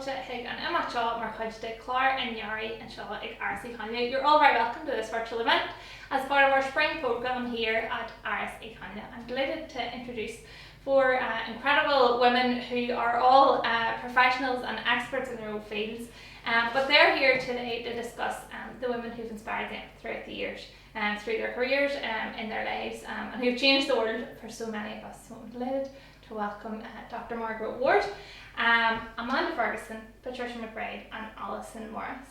Culture Hig and Emma Shaw, Marcoide Clara and Yari and Shaw Áras Kanya. You're all very welcome to this virtual event as part of our spring programme here at Áras Kanya. I'm delighted to introduce four incredible women who are all professionals and experts in their own fields, but they're here today to discuss the women who've inspired them throughout the years, through their careers, in their lives, and who've changed the world for so many of us. So I'm delighted to welcome Dr Margaret Ward, Amanda Ferguson, Patricia MacBride and Allison Morris.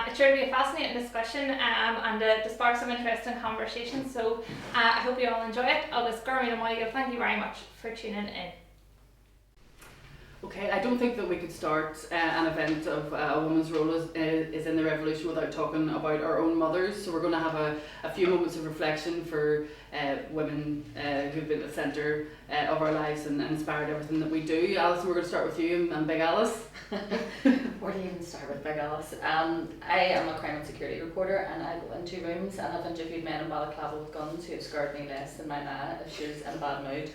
It's sure to be a fascinating discussion and to spark some interesting conversation, so I hope you all enjoy it. August Gurmit and Michael, thank you very much for tuning in. Okay, I don't think that we could start an event of a woman's role is in the revolution without talking about our own mothers. So we're going to have a few moments of reflection for women who've been at the centre of our lives and inspired everything that we do. Alison, we're going to start with you and Big Alice. Where do you even start with Big Alice? I am a crime and security reporter, and I go into rooms and I've interviewed men in balaclava with guns who have scared me less than my ma if she's in a bad mood.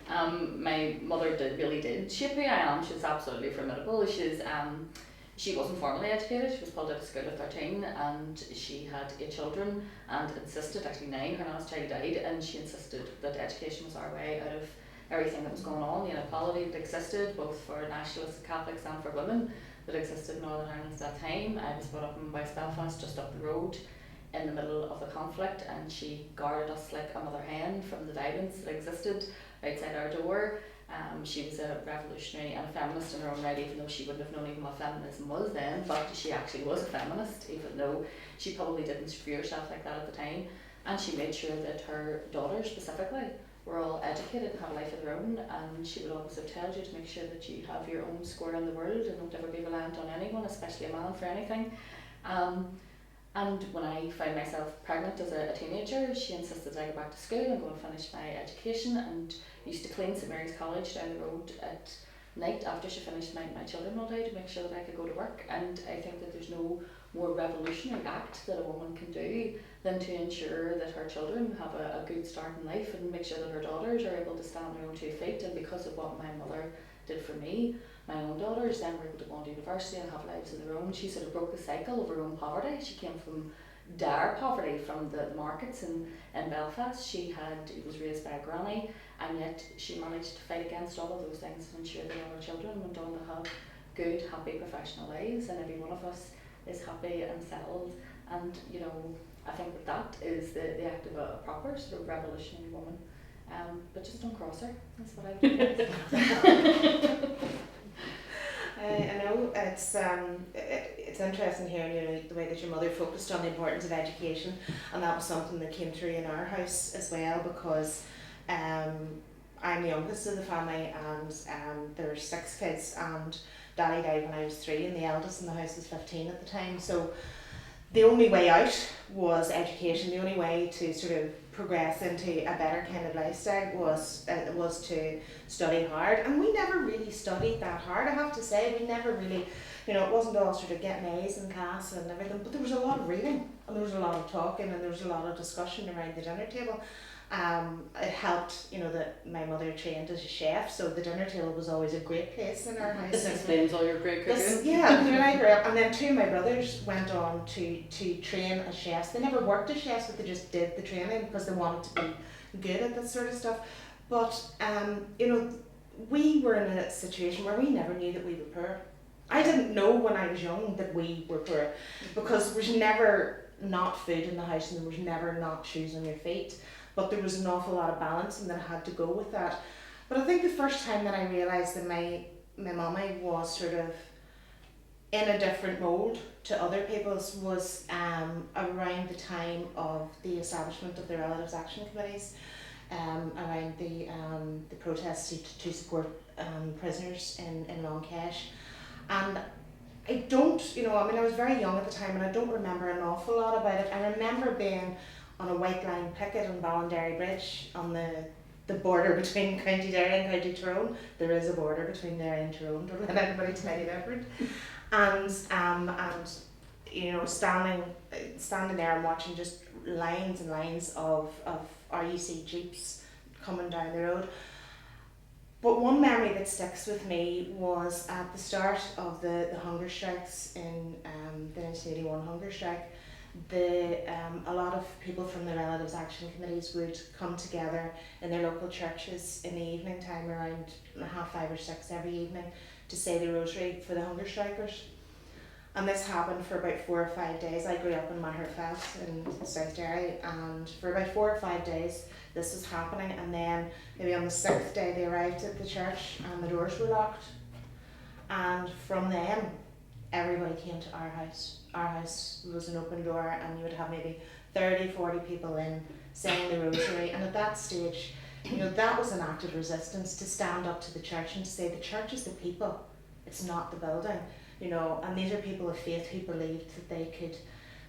My mother really did shape who I am. She's absolutely formidable. She wasn't formally educated. She was pulled out of school at 13 and she had 8 children and insisted, actually 9, her last child died, and she insisted that education was our way out of everything that was going on, the inequality that existed both for nationalists, Catholics and for women that existed in Northern Ireland at that time. I was brought up in West Belfast, just up the road in the middle of the conflict, and she guarded us like a mother hen from the violence that existed outside our door. She was a revolutionary and a feminist in her own right, even though she wouldn't have known even what feminism was then, but she actually was a feminist, even though she probably didn't view herself like that at the time. And she made sure that her daughters specifically were all educated and have a life of their own, and she would always have told you to make sure that you have your own square in the world and don't ever be reliant on anyone, especially a man, for anything. And when I found myself pregnant as a teenager, she insisted that I go back to school and go and finish my education, and used to clean St Mary's College down the road at night after she finished my children all day to make sure that I could go to work. And I think that there's no more revolutionary act that a woman can do than to ensure that her children have a good start in life and make sure that her daughters are able to stand on their own 2 feet. And because of what my mother did for me, my own daughters then were able to go on to university and have lives of their own. She sort of broke the cycle of her own poverty. She came from dire poverty from the markets in Belfast. She was raised by a granny, and yet she managed to fight against all of those things and ensure that all her children went on to have good, happy professional lives, and every one of us is happy and settled. And I think that is the act of a proper sort of revolutionary woman. But just don't cross her. That's what I do. I know it's interesting hearing the way that your mother focused on the importance of education, and that was something that came through in our house as well, because I'm the youngest of the family, and there's 6 kids, and Daddy died when I was 3 and the eldest in the house was 15 at the time. So the only way out was education. The only way to sort of progress into a better kind of lifestyle was to study hard, and we never really studied that hard, I have to say. We never really, it wasn't all sort of getting A's in class and everything, but there was a lot of reading and there was a lot of talking and there was a lot of discussion around the dinner table. It helped, that my mother trained as a chef, so the dinner table was always a great place in our house. This explains all your great cooking. Yeah, when I grew up, and then 2 of my brothers went on to train as chefs. They never worked as chefs, but they just did the training because they wanted to be good at that sort of stuff. But we were in a situation where we never knew that we were poor. I didn't know when I was young that we were poor, because there was never not food in the house and there was never not shoes on your feet. But there was an awful lot of balancing that had to go with that. But I think the first time that I realised that my mummy was sort of in a different mould to other people's was around the time of the establishment of the Relatives Action Committees, around the protests to support prisoners in Long Kesh. And I don't, I was very young at the time and I don't remember an awful lot about it. I remember being on a white line picket on Ballinderry Bridge on the border between County Derry and County Tyrone. There is a border between Derry and Tyrone, don't let anybody tell you different. And standing there and watching just lines and lines of RUC jeeps coming down the road. But one memory that sticks with me was at the start of the hunger strikes in the 1981 hunger strike. A lot of people from the Relatives Action Committees would come together in their local churches in the evening time around 5:30 or 6 every evening to say the rosary for the hunger strikers. And this happened for about 4 or 5 days. I grew up in Maherfelt in South Derry, and for about 4 or 5 days this was happening, and then maybe on the 6th day they arrived at the church and the doors were locked, and from then everybody came to our house. Our house was an open door, and you would have maybe 30-40 people in saying the rosary. And at that stage, you know, that was an act of resistance, to stand up to the church and to say the church is the people, it's not the building. You know, and these are people of faith who believed that they could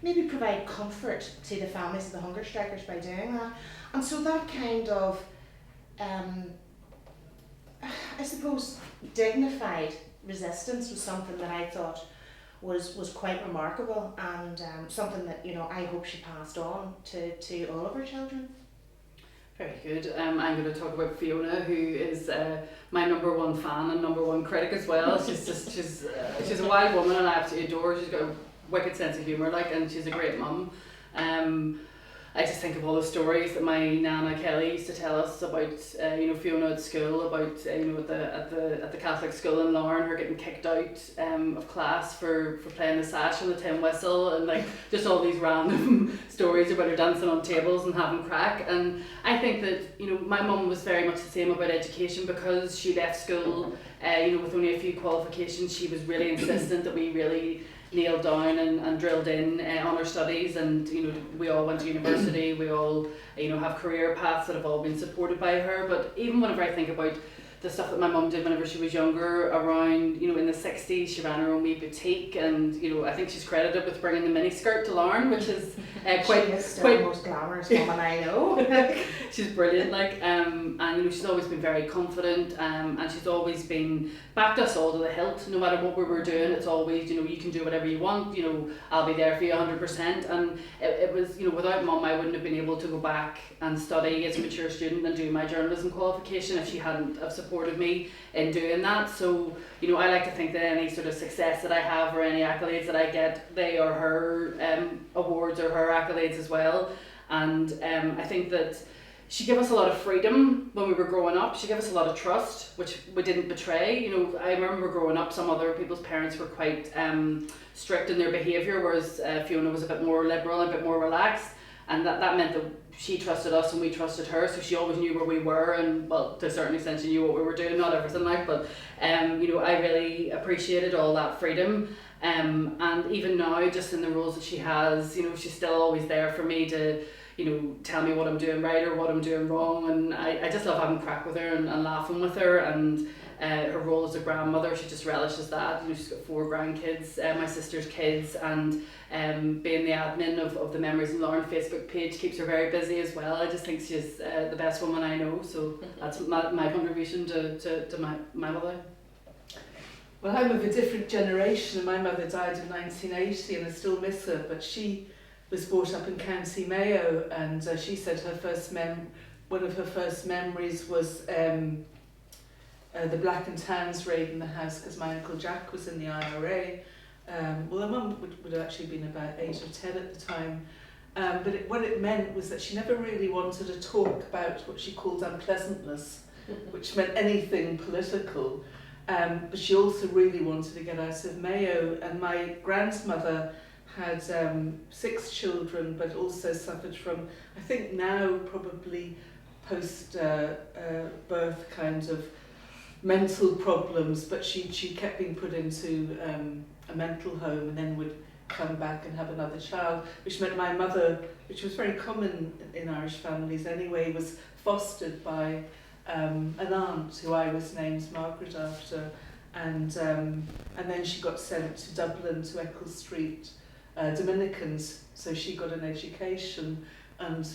maybe provide comfort to the families of the hunger strikers by doing that. And so that kind of, I suppose, dignified resistance was something that I thought was quite remarkable, and something that, you know, I hope she passed on to all of her children. Very good. I'm going to talk about Fiona, who is my #1 fan and #1 critic as well. She's a wild woman, and I absolutely adore her. She's got a wicked sense of humour, and she's a great mum. I just think of all the stories that my Nana Kelly used to tell us about, Fiona at school, about at the Catholic school in Lauren, her getting kicked out of class for playing the sash on the tin whistle, and just all these random stories about her dancing on tables and having crack. And I think that, my mum was very much the same about education, because she left school with only a few qualifications. She was really insistent that we really nailed down and drilled in on our studies, and we all went to university, we all have career paths that have all been supported by her. But even whenever I think about the stuff that my mum did whenever she was younger, around in the 60s, she ran her own wee boutique, and I think she's credited with bringing the miniskirt to Lauren, which is she is still the most glamorous woman I know. She's brilliant, and she's always been very confident, and she's always been backed us all to the hilt. No matter what we were doing, it's always you can do whatever you want. I'll be there for you 100%. And it was without mum, I wouldn't have been able to go back and study as a mature student and do my journalism qualification if she hadn't have supported me in doing that. So I like to think that any sort of success that I have, or any accolades that I get, they are her awards or her accolades as well. And I think that she gave us a lot of freedom when we were growing up. She gave us a lot of trust, which we didn't betray. I remember growing up, some other people's parents were quite strict in their behaviour, whereas Fiona was a bit more liberal, a bit more relaxed, and that meant that she trusted us and we trusted her. So she always knew where we were, and to a certain extent she knew what we were doing, not everything but I really appreciated all that freedom. And even now, just in the roles that she has, she's still always there for me to tell me what I'm doing right or what I'm doing wrong, and I just love having crack with her and laughing with her. And her role as a grandmother, she just relishes that. She's got 4 grandkids, my sister's kids, and being the admin of the Memories in Lauren Facebook page keeps her very busy as well. I just think she's the best woman I know, so that's my contribution to my mother. Well, I'm of a different generation, and my mother died in 1980, and I still miss her, but she was brought up in County Mayo, and she said one of her first memories was the Black and Tans raid in the house, because my Uncle Jack was in the IRA. Well, her mum would have actually been about 8 or 10 at the time. But what it meant was that she never really wanted to talk about what she called unpleasantness, which meant anything political. But she also really wanted to get out of Mayo. And my grandmother had 6 children, but also suffered from, I think now probably post-birth kind of mental problems, but she kept being put into a mental home and then would come back and have another child, which meant my mother, which was very common in Irish families anyway, was fostered by an aunt who I was named Margaret after, and then she got sent to Dublin to Eccles Street Dominicans, so she got an education, and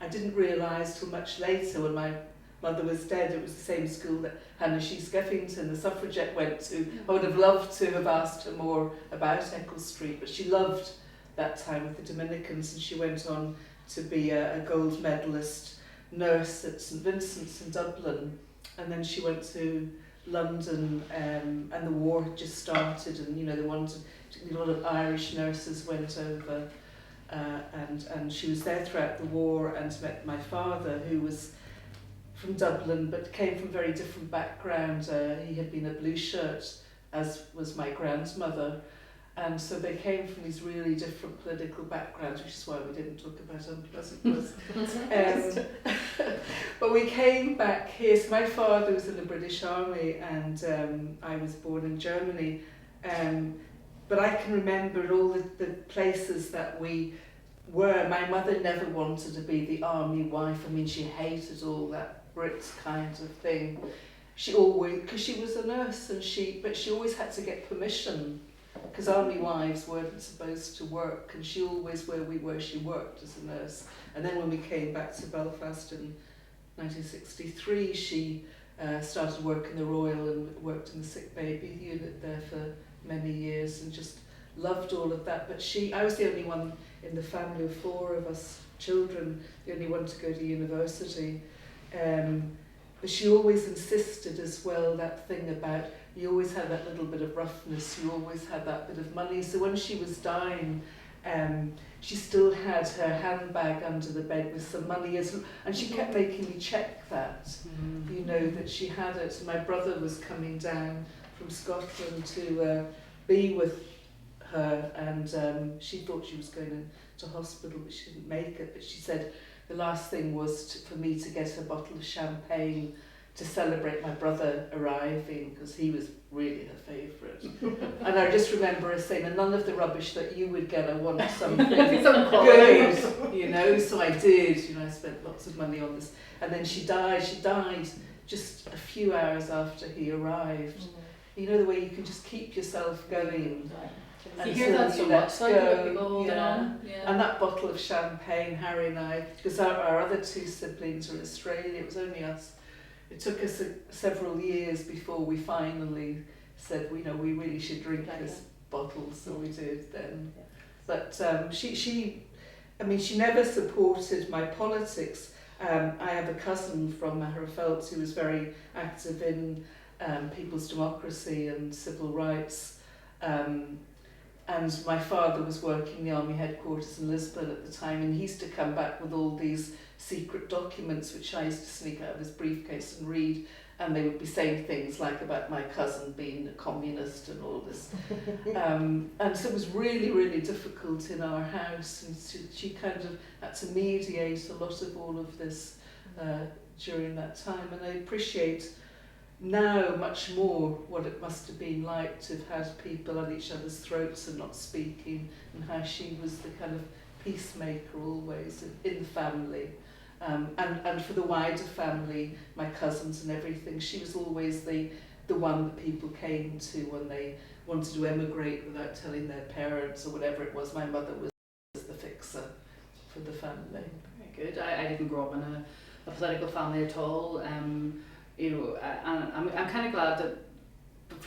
I didn't realise till much later, when my mother was dead, it was the same school that Hannah She Skeffington, the suffragette, went to. I would have loved to have asked her more about Eccles Street, but she loved that time with the Dominicans, and she went on to be a gold medalist nurse at St Vincent's in Dublin. then she went to London, and the war had just started, and they wanted, a lot of Irish nurses went over, and she was there throughout the war and met my father, who was from Dublin but came from very different background. He had been a blue shirt, as was my grandmother, and so they came from these really different political backgrounds, which is why we didn't talk about unpleasantness. But we came back here. So my father was in the British Army, and I was born in Germany. But I can remember all the places that we were. My mother never wanted to be the army wife. I mean, she hated all that Brit kind of thing. She always, because she was a nurse, but she always had to get permission, because army wives weren't supposed to work, and she always, where we were, she worked as a nurse. And then when we came back to Belfast in 1963, she started work in the Royal and worked in the sick baby unit there for many years, and just loved all of that. But I was the only one in the family of 4 of us children, the only one to go to university. But she always insisted as well, that thing about, you always had that little bit of roughness, you always had that bit of money. So when she was dying, she still had her handbag under the bed with some money, and she kept making me check that, that she had it. And my brother was coming down from Scotland to be with her, and she thought she was going to hospital, but she didn't make it. But she said the last thing was for me to get a bottle of champagne to celebrate my brother arriving, because he was really her favourite. And I just remember her saying, and none of the rubbish that you would get, I want something good, so I did, I spent lots of money on this. And then she died just a few hours after he arrived. The way you can just keep yourself going. You hear that so much, like people holding on. Yeah. And that bottle of champagne, Harry and I, because our other 2 siblings are in Australia, it was only us. It took us several years before we finally said, we really should drink this bottle, so we did then. Yeah. But she never supported my politics. I have a cousin from Herefeld who was very active in people's democracy and civil rights. And my father was working in the army headquarters in Lisbon at the time, and he used to come back with all these secret documents, which I used to sneak out of his briefcase and read, and they would be saying things like about my cousin being a communist and all this. And so it was really, really difficult in our house, and she kind of had to mediate a lot of all of this during that time. And I appreciate now much more what it must have been like to have had people at each other's throats and not speaking, and how she was the kind of peacemaker always in the family. And for the wider family, my cousins and everything, she was always the one that people came to when they wanted to emigrate without telling their parents or whatever it was. My mother was the fixer for the family. Very good. I didn't grow up in a political family at all. And I'm kind of glad that,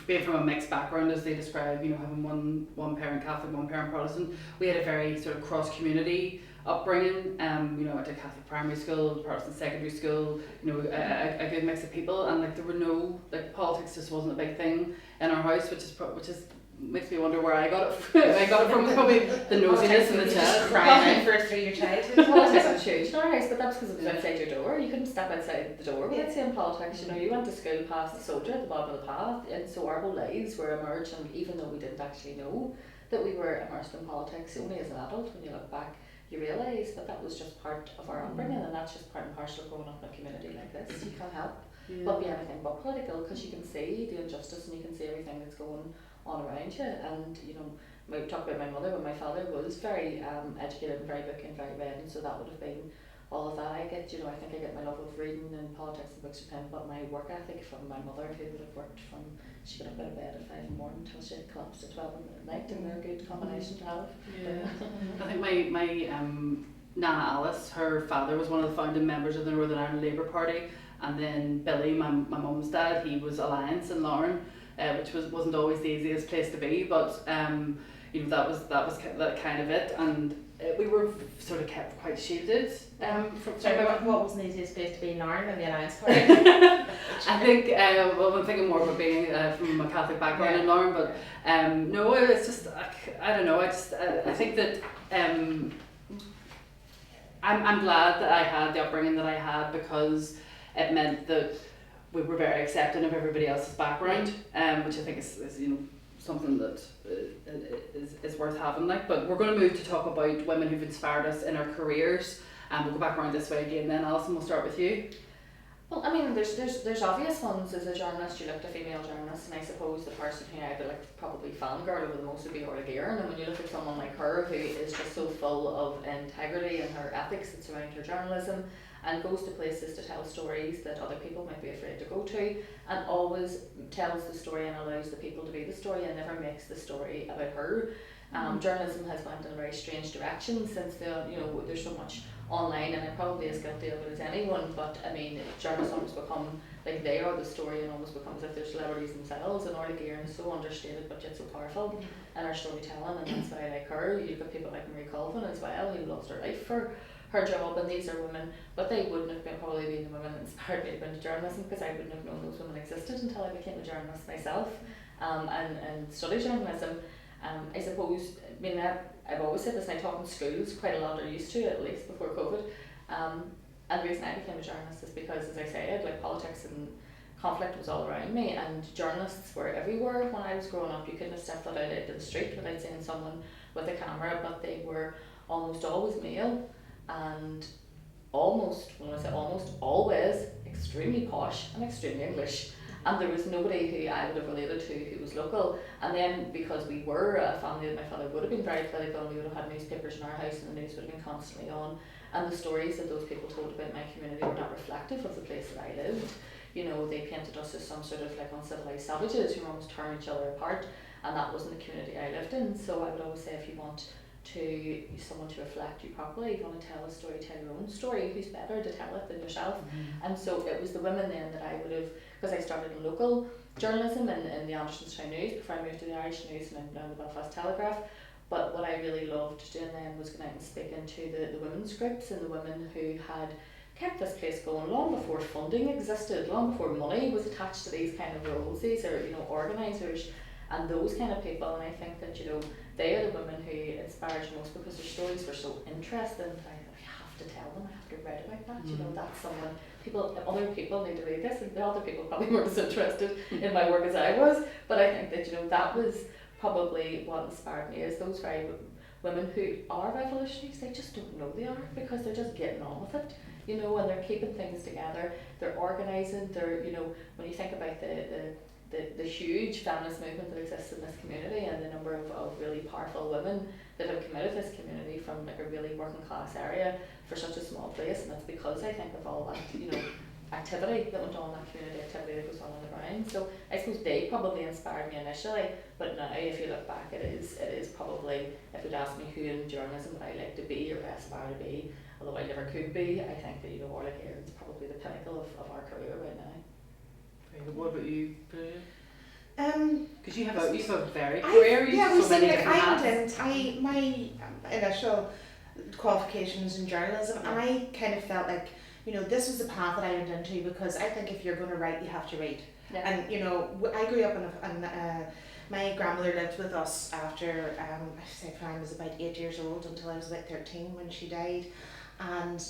being from a mixed background, as they describe, having one parent Catholic, one parent Protestant, we had a very sort of cross-community upbringing. I went to Catholic primary school, Protestant secondary school, a good mix of people, and there were no, politics just wasn't a big thing in our house, which is makes me wonder where I got it from. I got it from probably the nosiness and the chat. Crying for through your childhood. Politics was huge in our house, but that's because it was outside your door. You couldn't step outside the door without seeing politics. You went to school past the soldier at the bottom of the path, and so our whole lives were immersed, and even though we didn't actually know that we were immersed in politics, only as an adult, when you look back, you realise that was just part of our upbringing, and that's just part and parcel of growing up in a community like this. You can't help but be anything but political, because you can see the injustice and you can see everything that's going on around you. And we talk about my mother, but my father was very educated and very booky and very read, and so that would have been all of that. I think I get my love of reading and politics and books from him, but my work ethic from my mother, who would have worked from, she got up out of bed at 5 in the morning until she collapsed at 12 at night, and they're a good combination to have. I think my Nana Alice, her father was one of the founding members of the Northern Ireland Labour Party, and then Billy, my mum's dad, he was Alliance in Lauren, which wasn't always the easiest place to be, but that was that kind of it. And we were sort of kept quite shielded from Sorry, what was the easiest place to be in Ireland in the Alliance Party? I think, well, I'm thinking more about being from a Catholic background in Lauren, but no, it's just, I don't know, I think that I'm glad that I had the upbringing that I had, because it meant that we were very accepting of everybody else's background, which I think is you know, something that is worth having. Like, but we're going to move to talk about women who've inspired us in our careers, and we'll go back around this way again. Then Alison, we'll start with you. Well, I mean, there's obvious ones. As a journalist, you look at a female journalist, and I suppose the person who I would like probably fangirl over the most would be Orla Gearan. And when you look at someone like her, who is just so full of integrity and her ethics that surround her journalism, and goes to places to tell stories that other people might be afraid to go to, and always tells the story and allows the people to be the story, and never makes the story about her. Journalism has went in a very strange direction since there's so much online, and I'm probably as guilty of it as anyone, but I mean, journalists almost become like they are the story, and almost become as if they're celebrities themselves. And Orla Gearan is so understated but yet so powerful in her storytelling, and that's why I like her. You've got people like Maureen Cumberford as well, who lost her life for her job, and these are women, but they wouldn't have probably been the women that inspired me to go into journalism, because I wouldn't have known those women existed until I became a journalist myself, and studied journalism. I suppose, I mean, I've always said this, and I taught in schools, quite a lot are used to it, at least before COVID, and the reason I became a journalist is because, as I said, like, politics and conflict was all around me, and journalists were everywhere. When I was growing up, you couldn't have stepped out into the street without seeing someone with a camera, but they were almost always male, and almost always extremely posh and extremely English. And there was nobody who I would have related to who was local. And then, because we were a family that my father would have been very political, we would have had newspapers in our house, and the news would have been constantly on. And the stories that those people told about my community were not reflective of the place that I lived. You know, they painted us as some sort of like uncivilized savages who were almost tearing each other apart, and that wasn't the community I lived in. So I would always say, if you want someone to reflect you properly, if you want to tell a story, tell your own story. Who's better to tell it than yourself? And so it was the women then that I would have, because I started in local journalism in the Andersonstown News before I moved to the Irish News, and I'm now in the Belfast Telegraph. But what I really loved doing then was going out and speaking to the women's groups, and the women who had kept this place going long before funding existed, long before money was attached to these kind of roles. These are, organisers and those kind of people, and I think that, they are the women who inspired you most, because their stories were so interesting that I have to tell them, I have to write about that. That's someone, other people need to read this, and the other people probably weren't as interested in my work as I was, but I think that, that was probably what inspired me, is those very women who are revolutionaries. They just don't know they are, because they're just getting on with it, and they're keeping things together, they're organising, they're, when you think about the huge feminist movement that exists in this community, and the number of really powerful women that have come out of this community from like a really working class area for such a small place, and that's because I think of all that activity that went on, that community activity that goes on the ground. So I suppose they probably inspired me initially, but now if you look back, it is probably, if you'd ask me who in journalism would I like to be or aspire to be, although I never could be, I think that Orla Gearan is probably the pinnacle of our career right now. What about you? Because you have a very career. My initial qualifications in journalism, and I kind of felt like, this was the path that I went into, because I think if you're going to write, you have to read. Yeah. And I grew up in my grandmother lived with us after I was about 8 years old until I was about 13 when she died, and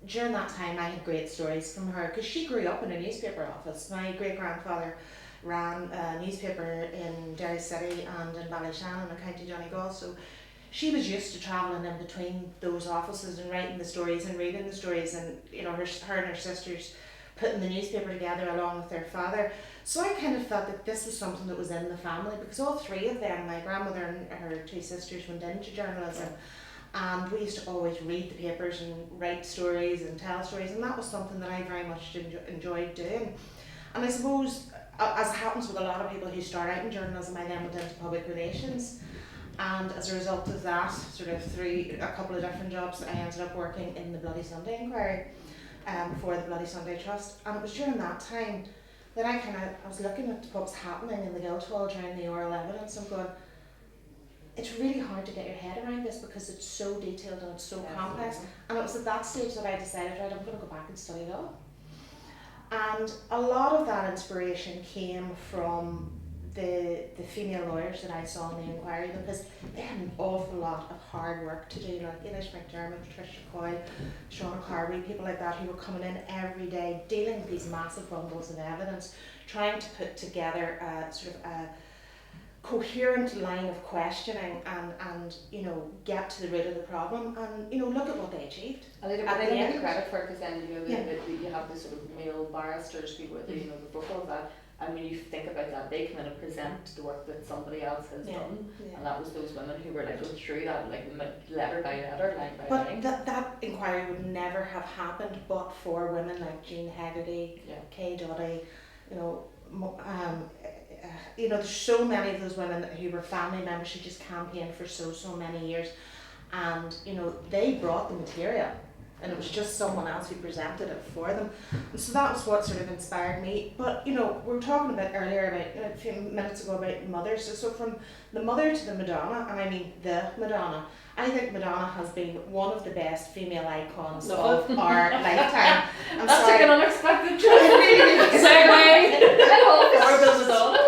during that time I had great stories from her, because she grew up in a newspaper office. My great grandfather ran a newspaper in Derry City and in Ballyshannon in County Donegal, so she was used to travelling in between those offices and writing the stories and reading the stories, and her and her sisters putting the newspaper together along with their father. So I kind of felt that this was something that was in the family, because all three of them, my grandmother and her two sisters, went into journalism, and we used to always read the papers and write stories and tell stories, and that was something that I very much enjoyed doing. And I suppose, as happens with a lot of people who start out in journalism, I then went into public relations, and as a result of that, sort of through a couple of different jobs, I ended up working in the Bloody Sunday Inquiry for the Bloody Sunday Trust. And it was during that time that I was looking at what was happening in the Guildhall during the oral evidence, and going, it's really hard to get your head around this because it's so detailed and it's so complex. Absolutely. And it was at that stage that I decided, right, I'm going to go back and study law. And a lot of that inspiration came from the female lawyers that I saw in the inquiry, because they had an awful lot of hard work to do, like Ilish McDermott, Patricia MacBride, Shauna Carberry, people like that, who were coming in every day dealing with these massive bundles of evidence, trying to put together a sort of a coherent line of questioning and you know, get to the root of the problem, and you know, look at what they achieved. And they don't At the get end. the credit for it, because then you know Yeah. you have the sort of male barristers who were the, you know, the focal of that, and when you think about that, they come in and present the work that somebody else has Yeah. done, Yeah. and that was those women who were like going through that like letter by letter, line by But line. that inquiry would never have happened but for women like Jean Hegarty, Yeah. Kay Duddy, you know, you know, there's so many of those women who were family members who just campaigned for so many years, and you know, they brought the material, and it was just someone else who presented it for them. And so that was what sort of inspired me. But you know, we were talking about earlier about a few minutes ago about mothers. So from the mother to the Madonna, and I mean the Madonna, I think Madonna has been one of the best female icons Love of our lifetime. I'm That sorry. took an unexpected It turn. really is. Segue. I'm all for Bill Madonna.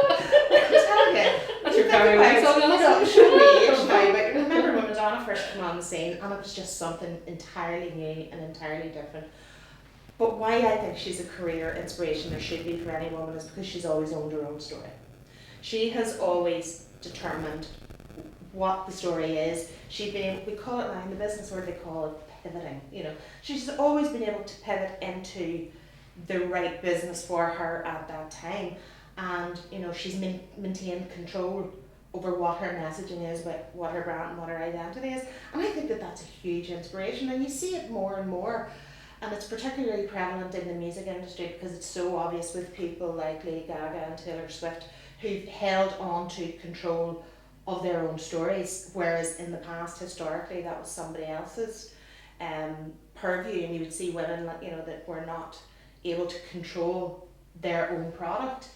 I'm telling you. That's your You think karaoke about song, it, Alison? I'm showing my age now, but remember when Madonna first came on the scene, and it was just something entirely new and entirely different. But why I think she's a career inspiration, there should be for any woman, is because she's always owned her own story. She has always determined what the story is. We call it now in the business world, they call it pivoting. You know, she's always been able to pivot into the right business for her at that time, and you know, she's maintained control over what her messaging is, about what her brand and what her identity is, and I think that that's a huge inspiration, and you see it more and more, and it's particularly prevalent in the music industry because it's so obvious with people like Lady Gaga and Taylor Swift, who've held on to control of their own stories, whereas in the past, historically, that was somebody else's purview, and you would see women, you know, that were not able to control their own product.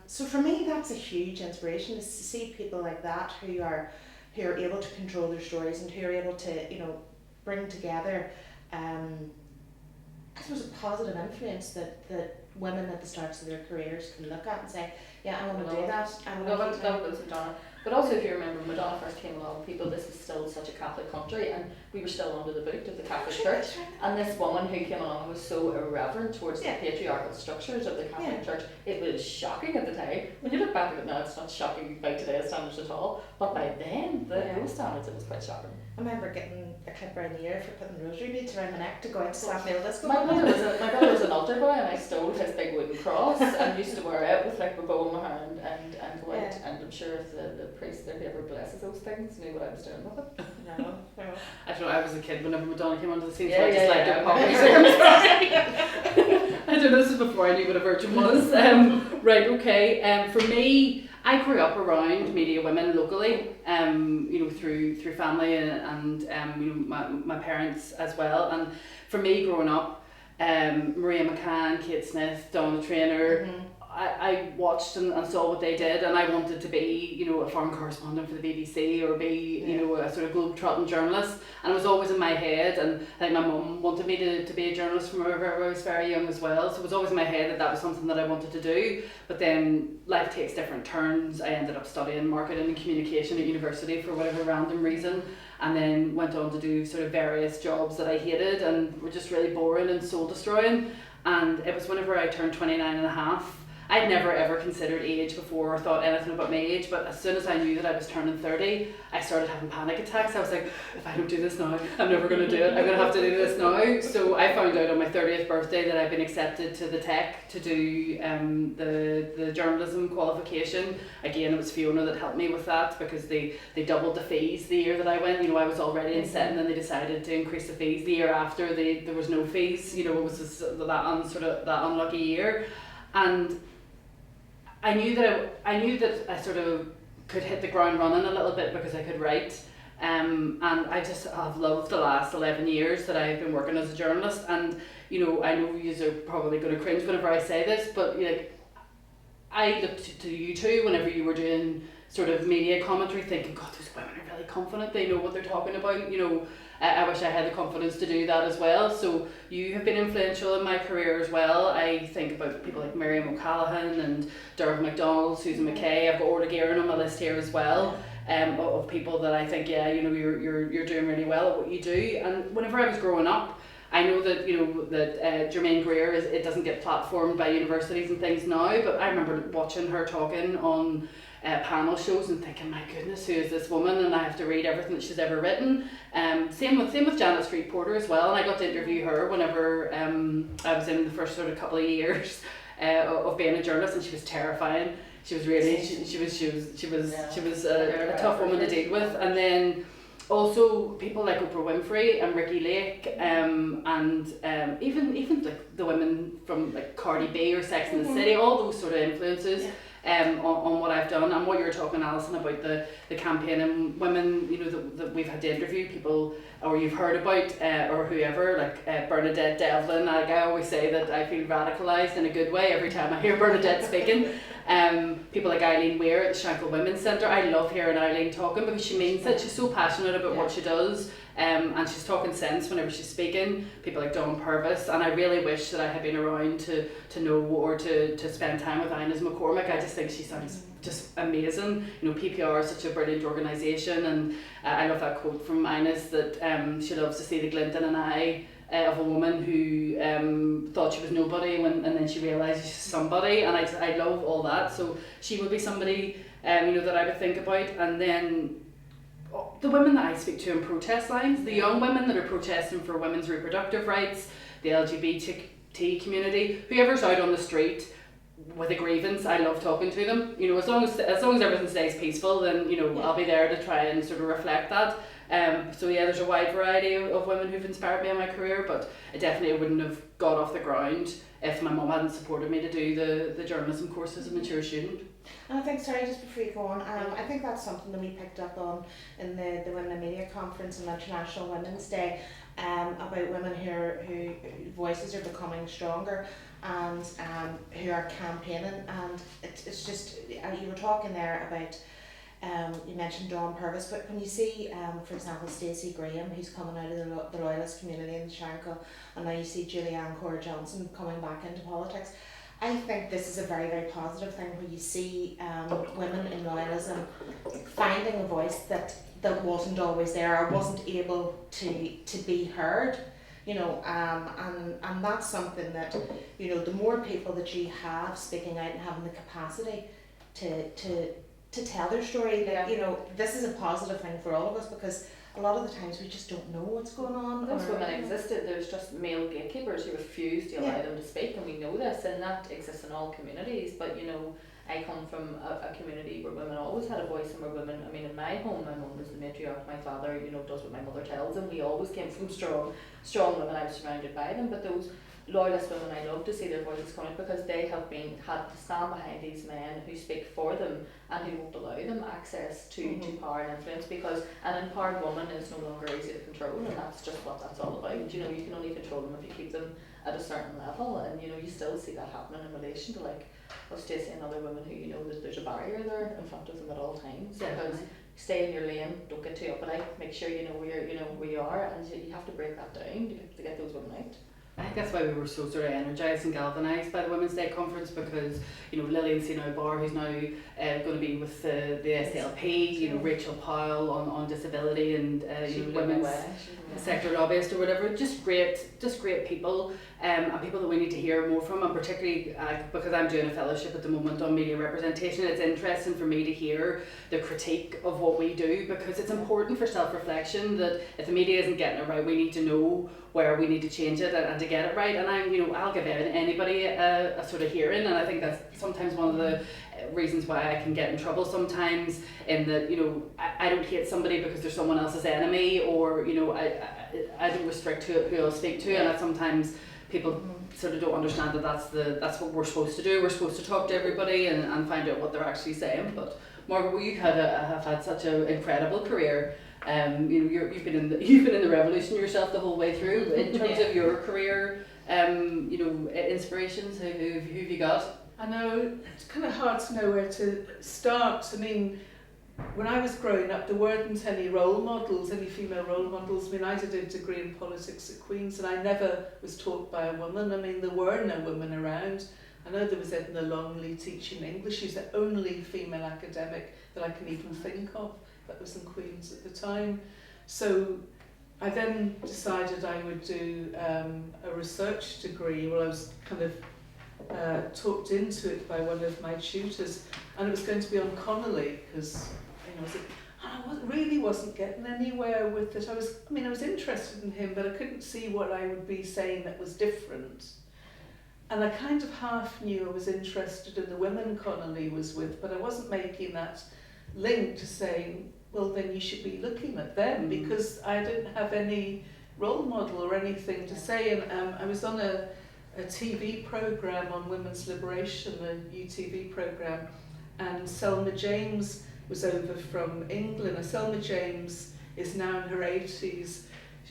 So for me, that's a huge inspiration, is to see people like that who are able to control their stories and who are able to, you know, bring together, I suppose, a positive influence that women at the starts of their careers can look at and say, yeah, I want to do that. I No, want to that was Madonna. But also, if you remember, Madonna first came along, this is still such a Catholic country, and we were still under the boot of the Catholic Church. And this woman who came along was so irreverent towards Yeah. the patriarchal structures of the Catholic Yeah. Church. It was shocking at the time. When you look back at it now, it's not shocking by today's standards at all. But by then, those standards, it was quite shocking. I remember getting a clip around the ear for putting rosary beads around my neck to go out to slap nail disco. My brother was an altar boy, and I stole his big wooden cross and used to wear it with like a bow in my hand and go out. Yeah. And I'm sure if the priest, if he ever blesses those things, knew what I was doing with it. No. I don't know, I was a kid whenever Madonna came onto the scene, so Yeah, I just yeah, liked yeah. her pop music. I don't know, this is before I knew what a virgin was. Right, okay. For me, I grew up around media women locally, you know, through family and you know, my parents as well. And for me, growing up, Maria McCann, Kate Smith, Donna Traynor, Mm-hmm. I watched and saw what they did, and I wanted to be, you know, a foreign correspondent for the BBC or be, you know, a sort of globe-trotting journalist, and it was always in my head. And I think my mum wanted me to be a journalist from whenever I was very young as well, so it was always in my head that was something that I wanted to do. But then life takes different turns. I ended up studying marketing and communication at university for whatever random reason, and then went on to do sort of various jobs that I hated and were just really boring and soul destroying. And it was whenever I turned 29 and a half. I'd never ever considered age before or thought anything about my age, but as soon as I knew that I was turning 30, I started having panic attacks. I was like, if I don't do this now, I'm never going to do it. I'm going to have to do this now. So I found out on my 30th birthday that I've been accepted to the Tech to do the journalism qualification. Again, it was Fiona that helped me with that, because they doubled the fees the year that I went. You know, I was already in set, and then they decided to increase the fees the year after. There was no fees. You know, it was just that unlucky year. And I knew that I sort of could hit the ground running a little bit because I could write, and I've loved the last 11 years that I've been working as a journalist. And you know, I know you are probably going to cringe whenever I say this, but like, I looked to you two whenever you were doing sort of media commentary thinking, God, those women are really confident, they know what they're talking about, you know. I wish I had the confidence to do that as well. So you have been influential in my career as well. I think about people like Miriam O'Callaghan and Dermot MacDonald, Susan McKay. I've got Orla Guerin on my list here as well, of people that I think, yeah, you know, you're doing really well at what you do. And whenever I was growing up, I know that, you know, that Germaine Greer, it doesn't get platformed by universities and things now, but I remember watching her talking on panel shows and thinking, my goodness, who is this woman? And I have to read everything that she's ever written. Same with Janet Street Porter as well, and I got to interview her whenever I was in the first sort of couple of years of being a journalist, and she was terrifying. She was really she was a tough woman to deal with. And then also people like Oprah Winfrey and Ricki Lake, and even like the women from like Cardi B or Sex and the City, all those sort of influences. On what I've done, and what you were talking, Alison, about the campaign and women, you know, that we've had to interview people, or you've heard about, or whoever, like Bernadette Devlin. Like I always say that I feel radicalised in a good way every time I hear Bernadette speaking. People like Eileen Weir at the Shankill Women's Centre. I love hearing Eileen talking because she means it. She's so passionate about what she does. And she's talking sense whenever she's speaking. People like Dawn Purvis, and I really wish that I had been around to know or to spend time with Inez McCormick. I just think she sounds just amazing. You know, PPR is such a brilliant organisation, and I love that quote from Inez that she loves to see the glint in an eye of a woman who thought she was nobody and then she realised she's somebody, and I love all that. So she would be somebody you know, that I would think about. And then the women that I speak to in protest lines, the young women that are protesting for women's reproductive rights, the LGBT community, whoever's out on the street with a grievance, I love talking to them. You know, as long as everything stays peaceful, then, you know, I'll be there to try and sort of reflect that. So yeah, there's a wide variety of women who've inspired me in my career, but I definitely wouldn't have got off the ground if my mum hadn't supported me to do the journalism course as a mature student. And I think, sorry, just before you go on, I think that's something that we picked up on in the Women in Media Conference on International Women's Day, about women who voices are becoming stronger and who are campaigning. And it's just, you were talking there about, you mentioned Dawn Purvis, but when you see, for example, Stacey Graham, who's coming out of the Royalist community in Shankill, and now you see Julianne Cora Johnson coming back into politics, I think this is a very, very positive thing where you see women in royalism finding a voice that wasn't always there or wasn't able to be heard, you know, and that's something that, you know, the more people that you have speaking out and having the capacity to tell their story, that, you know, this is a positive thing for all of us, because a lot of the times we just don't know what's going on. Those women existed. There's just male gatekeepers who refuse to allow them to speak, and we know this, and that exists in all communities. But, you know, I come from a community where women always had a voice, and where women, I mean, in my home, my mum was the matriarch, my father, you know, does what my mother tells him. We always came from strong women. I was surrounded by them, but those loyalist women, I love to see their voices come out, because they have had to stand behind these men who speak for them and who won't allow them access to power and influence, because an empowered woman is no longer easy to control, and that's just what that's all about. You know, you can only control them if you keep them at a certain level, and, you know, you still see that happening in relation to, like, Stacey and other women who, you know, there's a barrier there in front of them at all times. Because stay in your lane, don't get too uppity, make sure you know where you are, and you have to break that down to get those women out. I think that's why we were so sort of energised and galvanised by the Women's Day conference, because, you know, Lillian Sino Barr, who's now going to be with the SLP, you know, Rachel Powell on disability, and you know, women's sector lobbyist or whatever, just great people, and people that we need to hear more from, and particularly because I'm doing a fellowship at the moment on media representation, it's interesting for me to hear the critique of what we do, because it's important for self-reflection that if the media isn't getting it right, we need to know where we need to change it and to get it right. And I'll give anybody a sort of hearing, and I think that's sometimes one of the reasons why I can get in trouble sometimes, in that, you know, I don't hate somebody because they're someone else's enemy, or, you know, I don't restrict who I'll speak to, and sometimes people sort of don't understand that that's what we're supposed to do. We're supposed to talk to everybody and find out what they're actually saying. But Margaret, well, you have had such an incredible career. You know, you've been in the revolution yourself the whole way through. In terms of your career, you know, inspirations, who have you got? I know it's kind of hard to know where to start. I mean, when I was growing up, there weren't any role models, any female role models. I mean, I did a degree in politics at Queen's, and I never was taught by a woman. I mean, there were no women around. I know there was Edna Longley teaching English. She's the only female academic that I can even think of that was in Queen's at the time. So I then decided I would do a research degree. Well, I was kind of talked into it by one of my tutors, and it was going to be on Connolly, because I really wasn't getting anywhere with it. I was interested in him, but I couldn't see what I would be saying that was different. And I kind of half knew I was interested in the women Connolly was with, but I wasn't making that link to saying, well, then you should be looking at them, because I didn't have any role model or anything to say. And I was on a TV programme on women's liberation, a UTV programme, and Selma James was over from England. And Selma James is now in her 80s.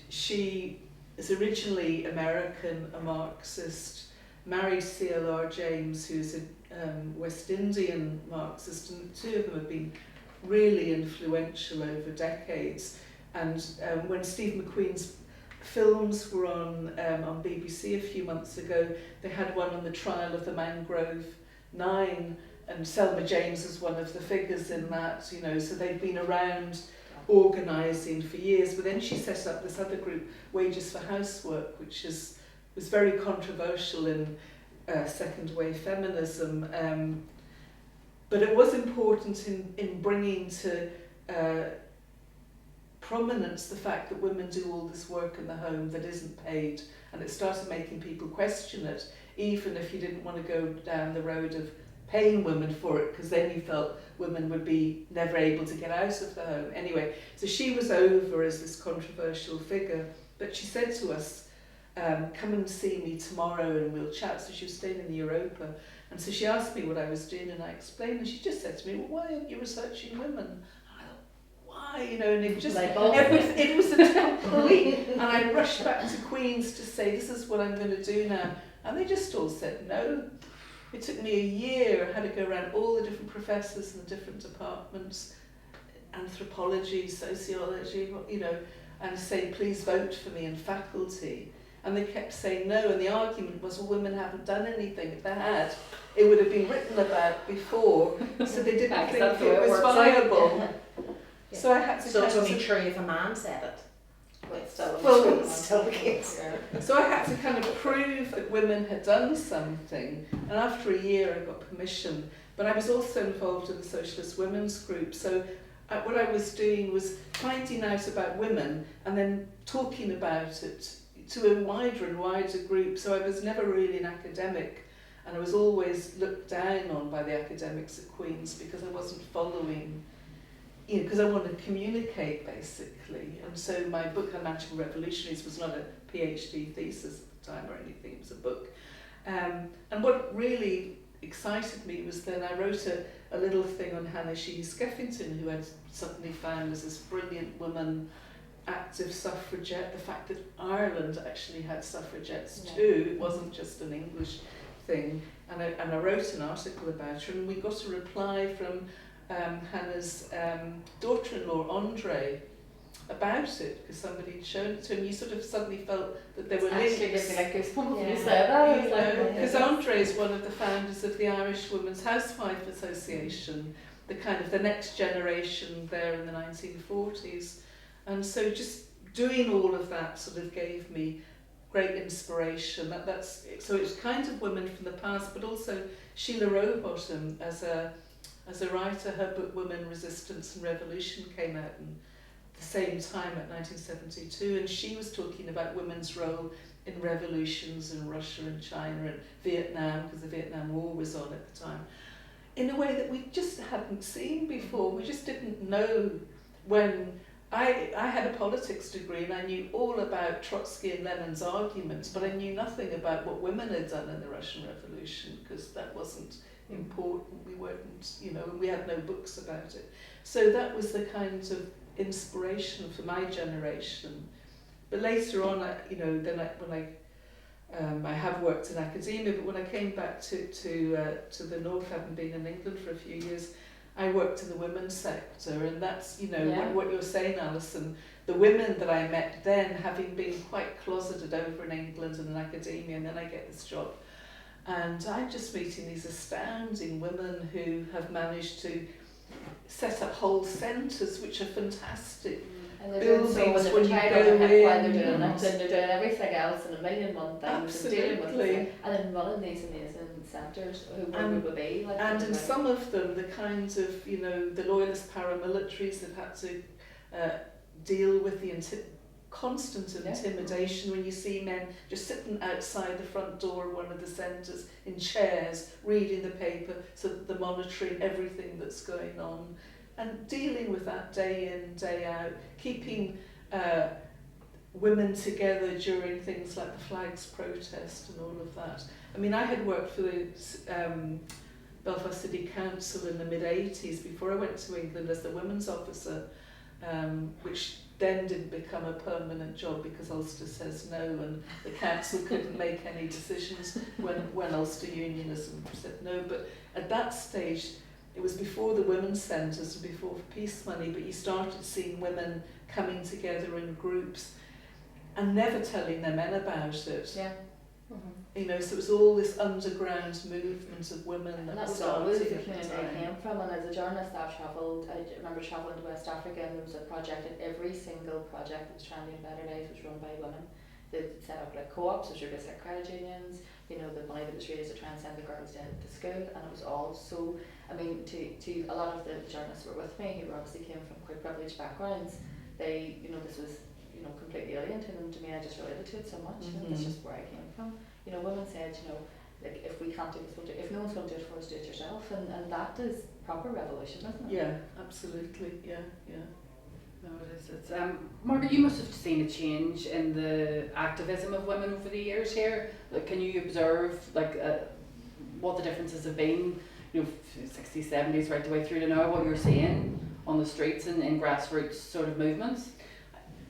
She is originally American, a Marxist, married C.L.R. James, who's a West Indian Marxist, and the two of them have been really influential over decades. And when Steve McQueen's films were on BBC a few months ago, they had one on the trial of the Mangrove Nine, and Selma James is one of the figures in that, so they've been around organising for years. But then she set up this other group, Wages for Housework, which was very controversial in second wave feminism. But it was important in bringing to prominence the fact that women do all this work in the home that isn't paid, and it started making people question it, even if you didn't want to go down the road of paying women for it, because then you felt women would be never able to get out of the home. Anyway, so she was over as this controversial figure, but she said to us, come and see me tomorrow and we'll chat. So she was staying in the Europa, and so she asked me what I was doing, and I explained, and she just said to me, well, why aren't you researching women? Why, and it just, it was a complete, and I rushed back to Queen's to say, this is what I'm going to do now, and they just all said no. It took me a year. I had to go around all the different professors in the different departments, anthropology, sociology, and say, please vote for me in faculty. And they kept saying no, and the argument was, well, women haven't done anything. If they had, it would have been written about before, so they didn't think it was viable. Yeah. So I had to. So it's only true if a man said it. It's still the case. So I had to kind of prove that women had done something, and after a year I got permission. But I was also involved in the Socialist Women's Group, so what I was doing was finding out about women and then talking about it to a wider and wider group. So I was never really an academic, and I was always looked down on by the academics at Queen's because I wasn't following, because I wanted to communicate basically. And so my book Untitled Revolutionaries was not a PhD thesis at the time or anything, it was a book. And what really excited me was then I wrote a little thing on Hannah Sheehy Skeffington, who I'd suddenly found as this brilliant woman, active suffragette, the fact that Ireland actually had suffragettes too, it wasn't just an English thing. And I wrote an article about her, and we got a reply from Hannah's daughter-in-law, Andre, about it, because somebody had shown it to him. You sort of suddenly felt that there were links. Because Andre is one of the founders of the Irish Women's Housewife Association, the next generation there in the 1940s. And so just doing all of that sort of gave me great inspiration. So it's kind of women from the past, but also Sheila Rowbottom as a writer. Her book Women, Resistance and Revolution came out in the same time at 1972, and she was talking about women's role in revolutions in Russia and China and Vietnam, because the Vietnam War was on at the time, in a way that we just hadn't seen before. We just didn't know. When I had a politics degree and I knew all about Trotsky and Lenin's arguments, but I knew nothing about what women had done in the Russian Revolution, because that wasn't important. We weren't, we had no books about it. So that was the kind of inspiration for my generation. But later on, I have worked in academia, but when I came back to the north, having been in England for a few years, I worked in the women's sector, and that's, you know, Yeah. what you're saying, Alison. The women that I met then, having been quite closeted over in England and in academia, and then I get this job. And I'm just meeting these astounding women who have managed to set up whole centres, which are fantastic. And they're doing so Buildings when when they're you tied on go the hip while in. they're doing it, and they're doing everything else and a million one things and dealing with Absolutely. it, and then running these amazing centres who And- would be like. And in some of them, the kinds of, you know, the loyalist paramilitaries have had to deal with the constant Yeah. intimidation when you see men just sitting outside the front door of one of the centres in chairs, reading the paper, so that they're monitoring everything that's going on, and dealing with that day in, day out, keeping women together during things like the flags protest and all of that. I mean, I had worked for the Belfast City Council in the mid-80s before I went to England as the women's officer, which then didn't become a permanent job because Ulster says no, and the council couldn't make any decisions when Ulster Unionism said no. But at that stage, it was before the women's centres and before peace money, but you started seeing women coming together in groups and never telling their men about it. Yeah. You know, so it was all this underground movement of women And that that was started always the at community the I time. came from, and as a journalist I've travelled, I remember travelling to West Africa, and there was a project, and every single project that was trying to do better lives was run by women. They set up like co-ops, which are basically credit unions, you know, the money that was raised to try and send the girls to school, and it was all so, I mean, to a lot of the journalists who were with me, who obviously came from quite privileged backgrounds, they, you know, this was, you know, completely alien to them. To me, I just related to it so much, and that's just where I came from. You know, women said, you know, like, if we can't do this, we'll do, if no one's going to do it for us, do it yourself, and that is proper revolution, isn't it? Yeah, absolutely, yeah. No, it is. It's, Margaret, you must have seen a change in the activism of women over the years here. Like, can you observe what the differences have been, you know, 60s, 70s, right the way through to now, what you're seeing on the streets and in grassroots sort of movements?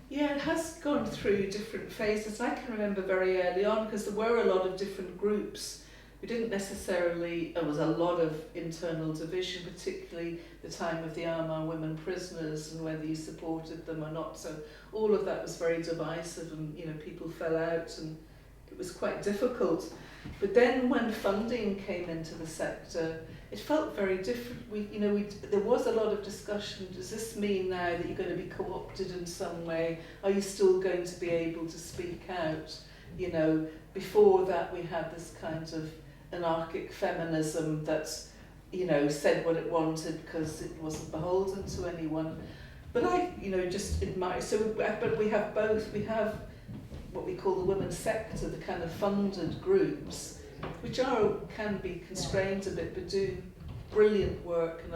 Yeah, it has gone through different phases. I can remember very early on, because there were a lot of different groups. We didn't necessarily, there was a lot of internal division, particularly the time of the Armagh women prisoners and whether you supported them or not. So all of that was very divisive, and, you know, people fell out and it was quite difficult. But then when funding came into the sector, it felt very different. There was a lot of discussion. Does this mean now that you're going to be co-opted in some way? Are you still going to be able to speak out? You know, before that we had this kind of anarchic feminism that, you know, said what it wanted because it wasn't beholden to anyone. But I, you know, just admire. But we have both. We have what we call the women's sector, the kind of funded groups, which can be constrained a bit, but do brilliant work and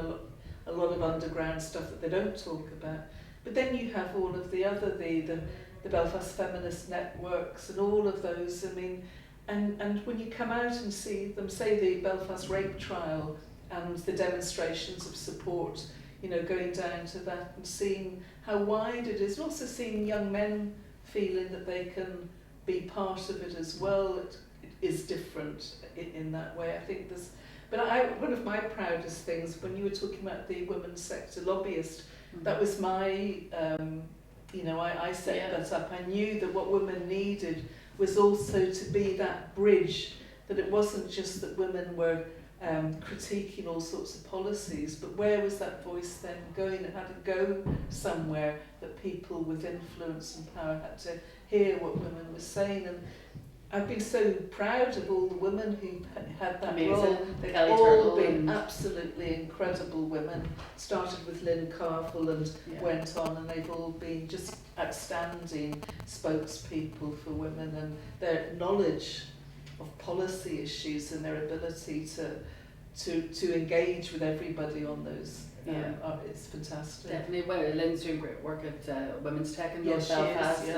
a lot of underground stuff that they don't talk about. But then you have all of the other, the Belfast feminist networks and all of those. I mean, and when you come out and see them, say the Belfast rape trial and the demonstrations of support, you know, going down to that and seeing how wide it is, and also seeing young men feeling that they can be part of it as well. It is different in that way. I think there's, but one of my proudest things, when you were talking about the women's sector lobbyist, that was my, you know, I set that up. I knew that what women needed was also to be that bridge, that it wasn't just that women were critiquing all sorts of policies, but where was that voice then going? It had to go somewhere that people with influence and power had to hear what women were saying. And I've been so proud of all the women who had that role. They've all been absolutely incredible women. Started with Lynn Carville and went on, and they've all been just outstanding spokespeople for women, and their knowledge of policy issues and their ability to engage with everybody on those. It's fantastic. Definitely. Well, Lynn's doing great work at Women's Tech in North Belfast,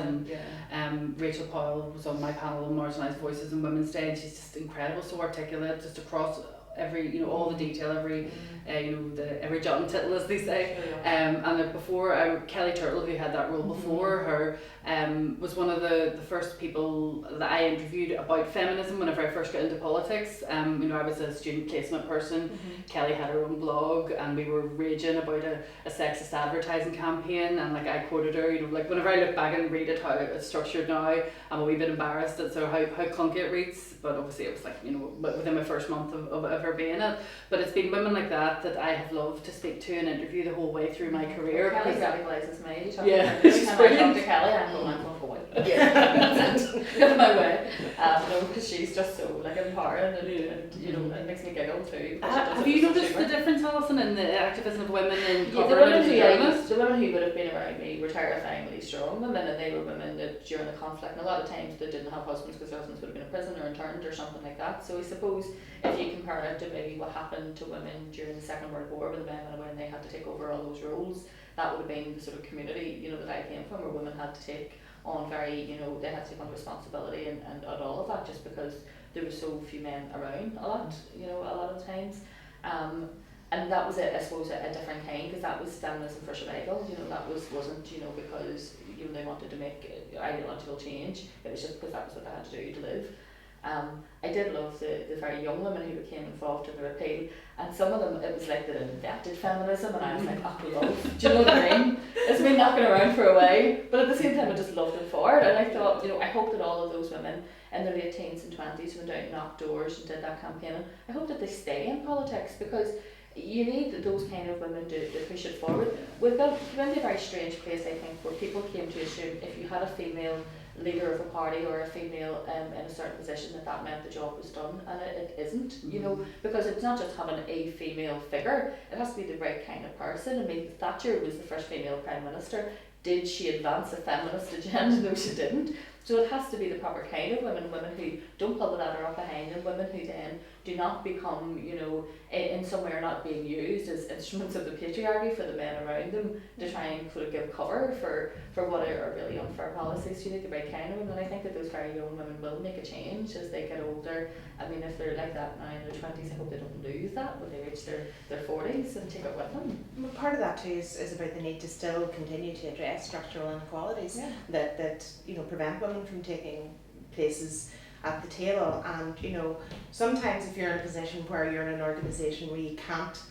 and Rachel Powell was on my panel on Marginalised Voices and Women's Day, and she's just incredible, so articulate, just across every all the detail, every every jot and tittle, as they say. And before Kelly Turtle, who had that role before her, was one of the first people that I interviewed about feminism whenever I first got into politics. I was a student placement person. Kelly had her own blog, and we were raging about a sexist advertising campaign, and like I quoted her, like whenever I look back and read it, how it's structured now, I'm a wee bit embarrassed at how clunky it reads, but obviously it was like, within my first month of her being it. But it's been women like that I have loved to speak to and interview the whole way through my career. Kelly radicalises me. Every time she's I brilliant. talk to Kelly, I'm going forward. Get my way. Because she's just so like empowering, and it makes me giggle too. Have you noticed the difference, Alison, in the activism of women in the government and journalists? the women who would have been around me were terrifyingly strong women, and they were women that during the conflict, and a lot of times they didn't have husbands because their husbands would have been in prison or interned or something like that. So I suppose if you compare it to maybe what happened to women during the Second World War, when the men went away and they had to take over all those roles, that would have been the sort of community that I came from, where women had to take on they had to take on responsibility and all of that, just because there were so few men around a lot of times. And that was I suppose a different kind, because that was feminism for survival. That wasn't because they wanted to make ideological change. It was just because that was what they had to do to live. I did love the very young women who became involved in the repeal, and some of them, it was like they invented feminism, and I was like, love, do you know what I mean? It's been knocking around for a while, but at the same time I just loved it for it, and I thought, I hope that all of those women in their late teens and 20s went out and knocked doors and did that campaigning, I hope that they stay in politics, because you need those kind of women to push it forward. We've been in a very strange place, I think, where people came to assume if you had a female leader of a party or a female in a certain position, that meant the job was done, and it isn't, because it's not just having a female figure, it has to be the right kind of person. I mean, Thatcher was the first female Prime Minister. Did she advance a feminist agenda? No, she didn't. So it has to be the proper kind of women who don't pull the ladder up behind them, women who then do not become, in some way are not being used as instruments of the patriarchy for the men around them to try and sort of give cover for what are really unfair policies. You need the right kind of women, and I think that those very young women will make a change as they get older. I mean, if they're like that now in their 20s, I hope they don't lose that when they reach their 40s and take it with them. Well, part of that too is about the need to still continue to address structural inequalities that prevent women from taking places at the table. And sometimes if you're in a position where you're in an organisation where you can't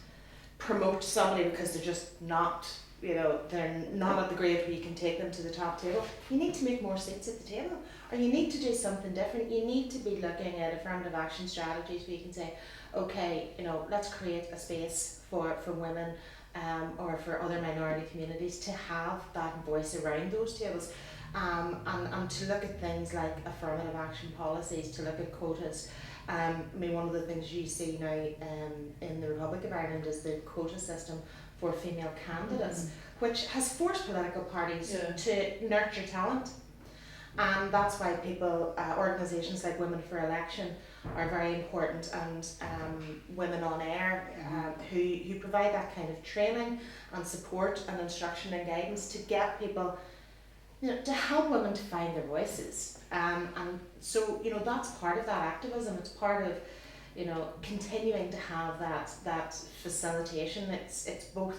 promote somebody because they're just not they're not at the grade where you can take them to the top table, you need to make more seats at the table, or you need to do something different. You need to be looking at affirmative action strategies where you can say, okay, let's create a space for women or for other minority communities to have that voice around those tables. And to look at things like affirmative action policies, to look at quotas. I mean, one of the things you see now in the Republic of Ireland is the quota system for female candidates, which has forced political parties to nurture talent. And that's why organisations like Women for Election are very important, and Women on Air, who provide that kind of training and support and instruction and guidance to get people, to help women to find their voices. And so, that's part of that activism. It's part of, continuing to have that facilitation. It's both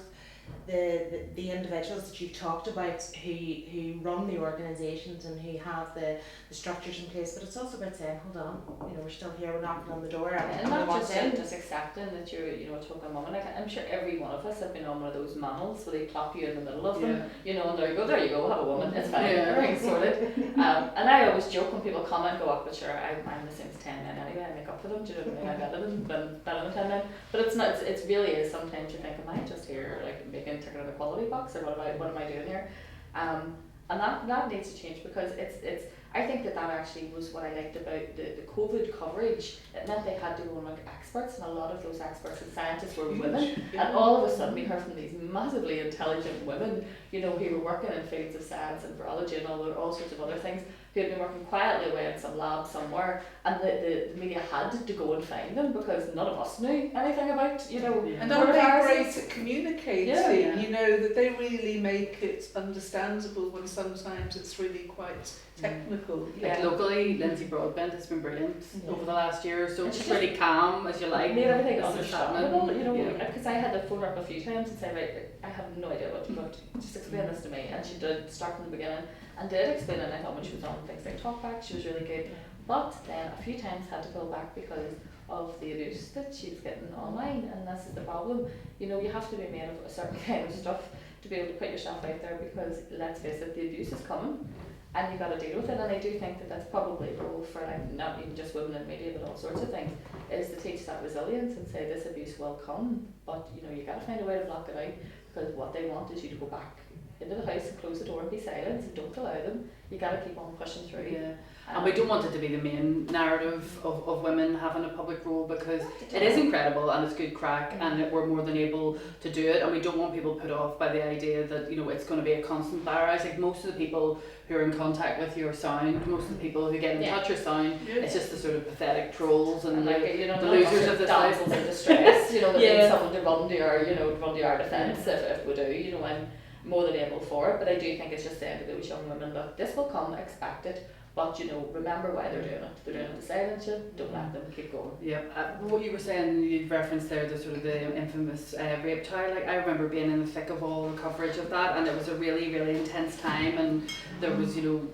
the individuals that you've talked about who run the organisations and who have the structures in place, but it's also about saying, hold on, we're still here, we're knocking on the door, and not just accepting that you're a token woman. Like, I'm sure every one of us have been on one of those mammals where they plop you in the middle of them, and there you go, have a woman, it's fine, everything's sorted. And I always joke when people comment, but sure, I'm the same as 10 men anyway, I make up for them, do you know what I mean? I'm better than 10 men, but it's not. It's really is. Sometimes you think, am I just here like making a ticket on the quality box, or what am I doing here? And that needs to change, because it's I think that actually was what I liked about the COVID coverage. It meant they had to go and look at experts, and a lot of those experts and scientists were women. And all of a sudden we heard from these massively intelligent women, who were working in fields of science and virology and all sorts of other things, who had been working quietly away in some lab somewhere, and the media had to go and find them because none of us knew anything about, And aren't they great at communicating, that they really make it understandable when sometimes it's really quite technical. political. Like locally, Lindsay Broadbent has been brilliant over the last year or so. And She's she's really calm, as you like. made everything This is understandable, happening. you know, Yeah. because I had to phone her up a few times and say, right, I have no idea what, just explain this to me. And she did start from the beginning and did explain it. And I thought when she was on things like Talkback, she was really good. But then a few times had to pull back because of the abuse that she was getting online, and this is the problem. You know, you have to be made of a certain kind of stuff to be able to put yourself out there, because let's face it, the abuse is coming and you've got to deal with it. And I do think that that's probably a role for, like, not even just women in media but all sorts of things, is to teach that resilience and say this abuse will come, but you know, you got to find a way to block it out, because what they want is you to go back into the house and close the door and be silent and don't allow them. You got to keep on pushing through. Yeah. And we don't want it to be the main narrative of women having a public role, because it is incredible and it's good crack and we're more than able to do it, and we don't want people put off by the idea that, you know, it's going to be a constant barrage. Like, most of the people who are in contact with your sound, most of the people who get in touch with sound, it's just the sort of pathetic trolls and like, you know, the losers of this life. damsels in distress, you know, that need someone to run to our, you know, run to our defence if we do, you know. I'm more than able for it, but I do think it's just saying to those young women, look, this will come, expect it, but you know, remember why they're doing it. They're doing it to silence you, don't let them, keep going. Yeah, what you were saying, you referenced there the sort of the infamous rape trial. Like, I remember being in the thick of all the coverage of that, and it was a really, really intense time, and there was, you know,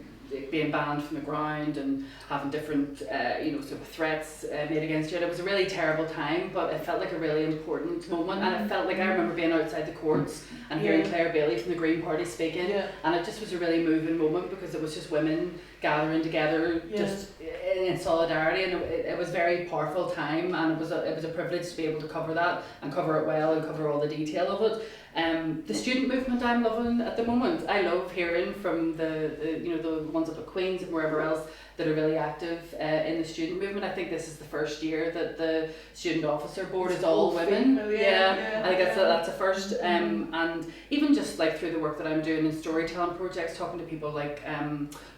being banned from the ground and having different, you know, sort of threats made against you. And it was a really terrible time, but it felt like a really important moment. And it felt like, I remember being outside the courts and hearing Claire Bailey from the Green Party speaking, and it just was a really moving moment, because it was just women gathering together just in solidarity, and it was a very powerful time, and it was a privilege to be able to cover that and cover it well and cover all the detail of it. The student movement I'm loving at the moment. I love hearing from the you know, the ones up at Queen's and wherever else that are really active in the student movement. I think this is the first year that the student officer board is all women. I think that's a first. And even just like through the work that I'm doing in storytelling projects, talking to people like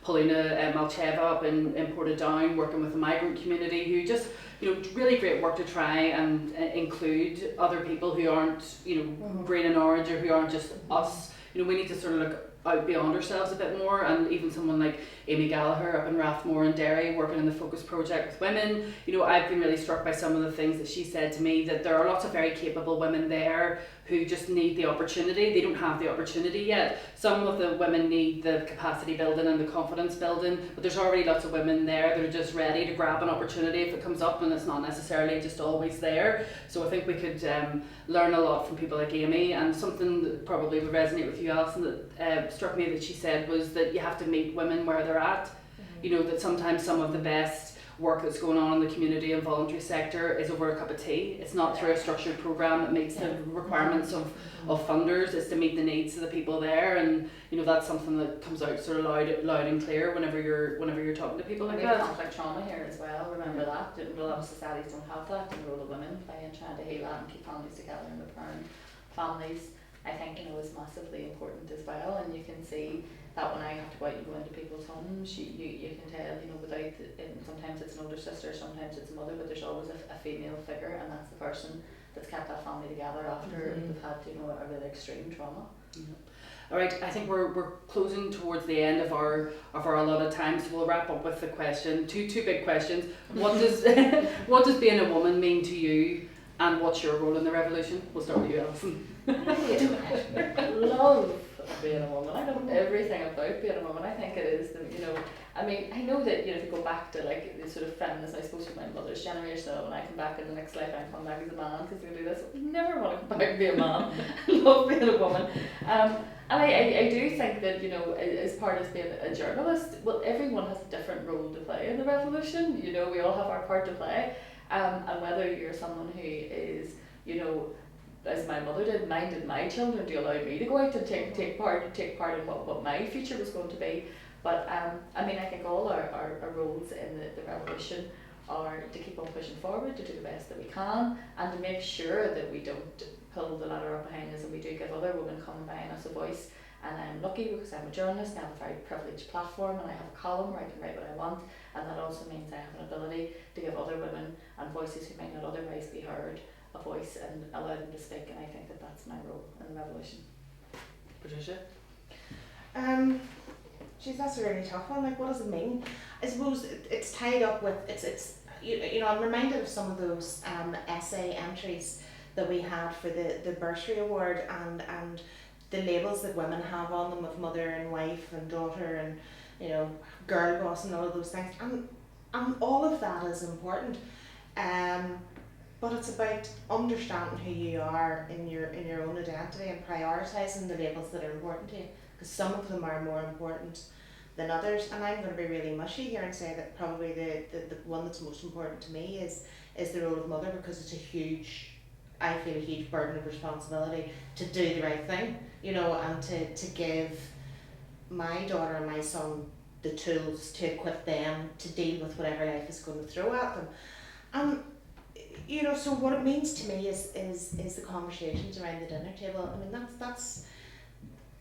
Paulina Malcheva up in Portadown, working with the migrant community, who just, you know, really great work to try and include other people who aren't, you know, green and orange, or who aren't just us. You know, we need to sort of look out beyond ourselves a bit more, and even someone like Amy Gallagher up in Rathmore and Derry working in the Focus project with women. You know, I've been really struck by some of the things that she said to me, that there are lots of very capable women there who just need the opportunity. They don't have the opportunity yet. Some of the women need the capacity building and the confidence building, but there's already lots of women there that are just ready to grab an opportunity if it comes up, and it's not necessarily just always there. So I think we could learn a lot from people like Amy. And something that probably would resonate with you, Alison, that struck me that she said was that you have to meet women where they're at. You know, that sometimes some of the best work that's going on in the community and voluntary sector is over a cup of tea. It's not through a structured programme that meets the requirements of funders. It's to meet the needs of the people there, and you know, that's something that comes out sort of loud and clear whenever you're talking to people like we that. have conflict trauma here as well, remember that. A lot of societies don't have that, and the role of women play in trying to heal that and keep families together and repairing families, I think, you know, is massively important as well. And you can see that when I have to go out and go into people's homes, you can tell, you know, without, sometimes it's an older sister, sometimes it's a mother, but there's always a female figure, and that's the person that's kept that family together after they've had, you know, a really extreme trauma. All right, I think we're closing towards the end of our allotted time, so we'll wrap up with the question, two big questions. What does being a woman mean to you, and what's your role in the revolution? We'll start with you, Alison. I love being a woman. I love everything about being a woman. I think it is, you know, I mean, I know that, you know, if you go back to like the sort of feminist, I suppose, from my mother's generation, when I come back in the next life, I come back as a man because they do this. I never want to come back and be a man. I love being a woman. And I do think that, you know, as part of being a journalist, well, everyone has a different role to play in the revolution. You know, we all have our part to play. And whether you're someone who is, you know, as my mother did, minded my children to allow me to go out and take part in what my future was going to be. But I mean, I think all our roles in the revolution are to keep on pushing forward, to do the best that we can, and to make sure that we don't pull the ladder up behind us, and we do give other women coming behind us a voice. And I'm lucky because I'm a journalist, I have a very privileged platform, and I have a column where I can write what I want, and that also means I have an ability to give other women and voices who might not otherwise be heard a voice and allow them to speak, and I think that that's my role in the revolution. Patricia? Geez, that's a really tough one. Like, what does it mean? I suppose it's tied up with you know, I'm reminded of some of those essay entries that we had for the bursary award, and the labels that women have on them of mother and wife and daughter and, you know, girl boss and all of those things, and all of that is important, but it's about understanding who you are in your own identity and prioritising the labels that are important to you, because some of them are more important than others. And I'm going to be really mushy here and say that probably the one that's most important to me is the role of mother, because it's I feel a huge burden of responsibility to do the right thing, you know, and to give my daughter and my son the tools to equip them to deal with whatever life is going to throw at them. You know, so what it means to me is the conversations around the dinner table. I mean, that's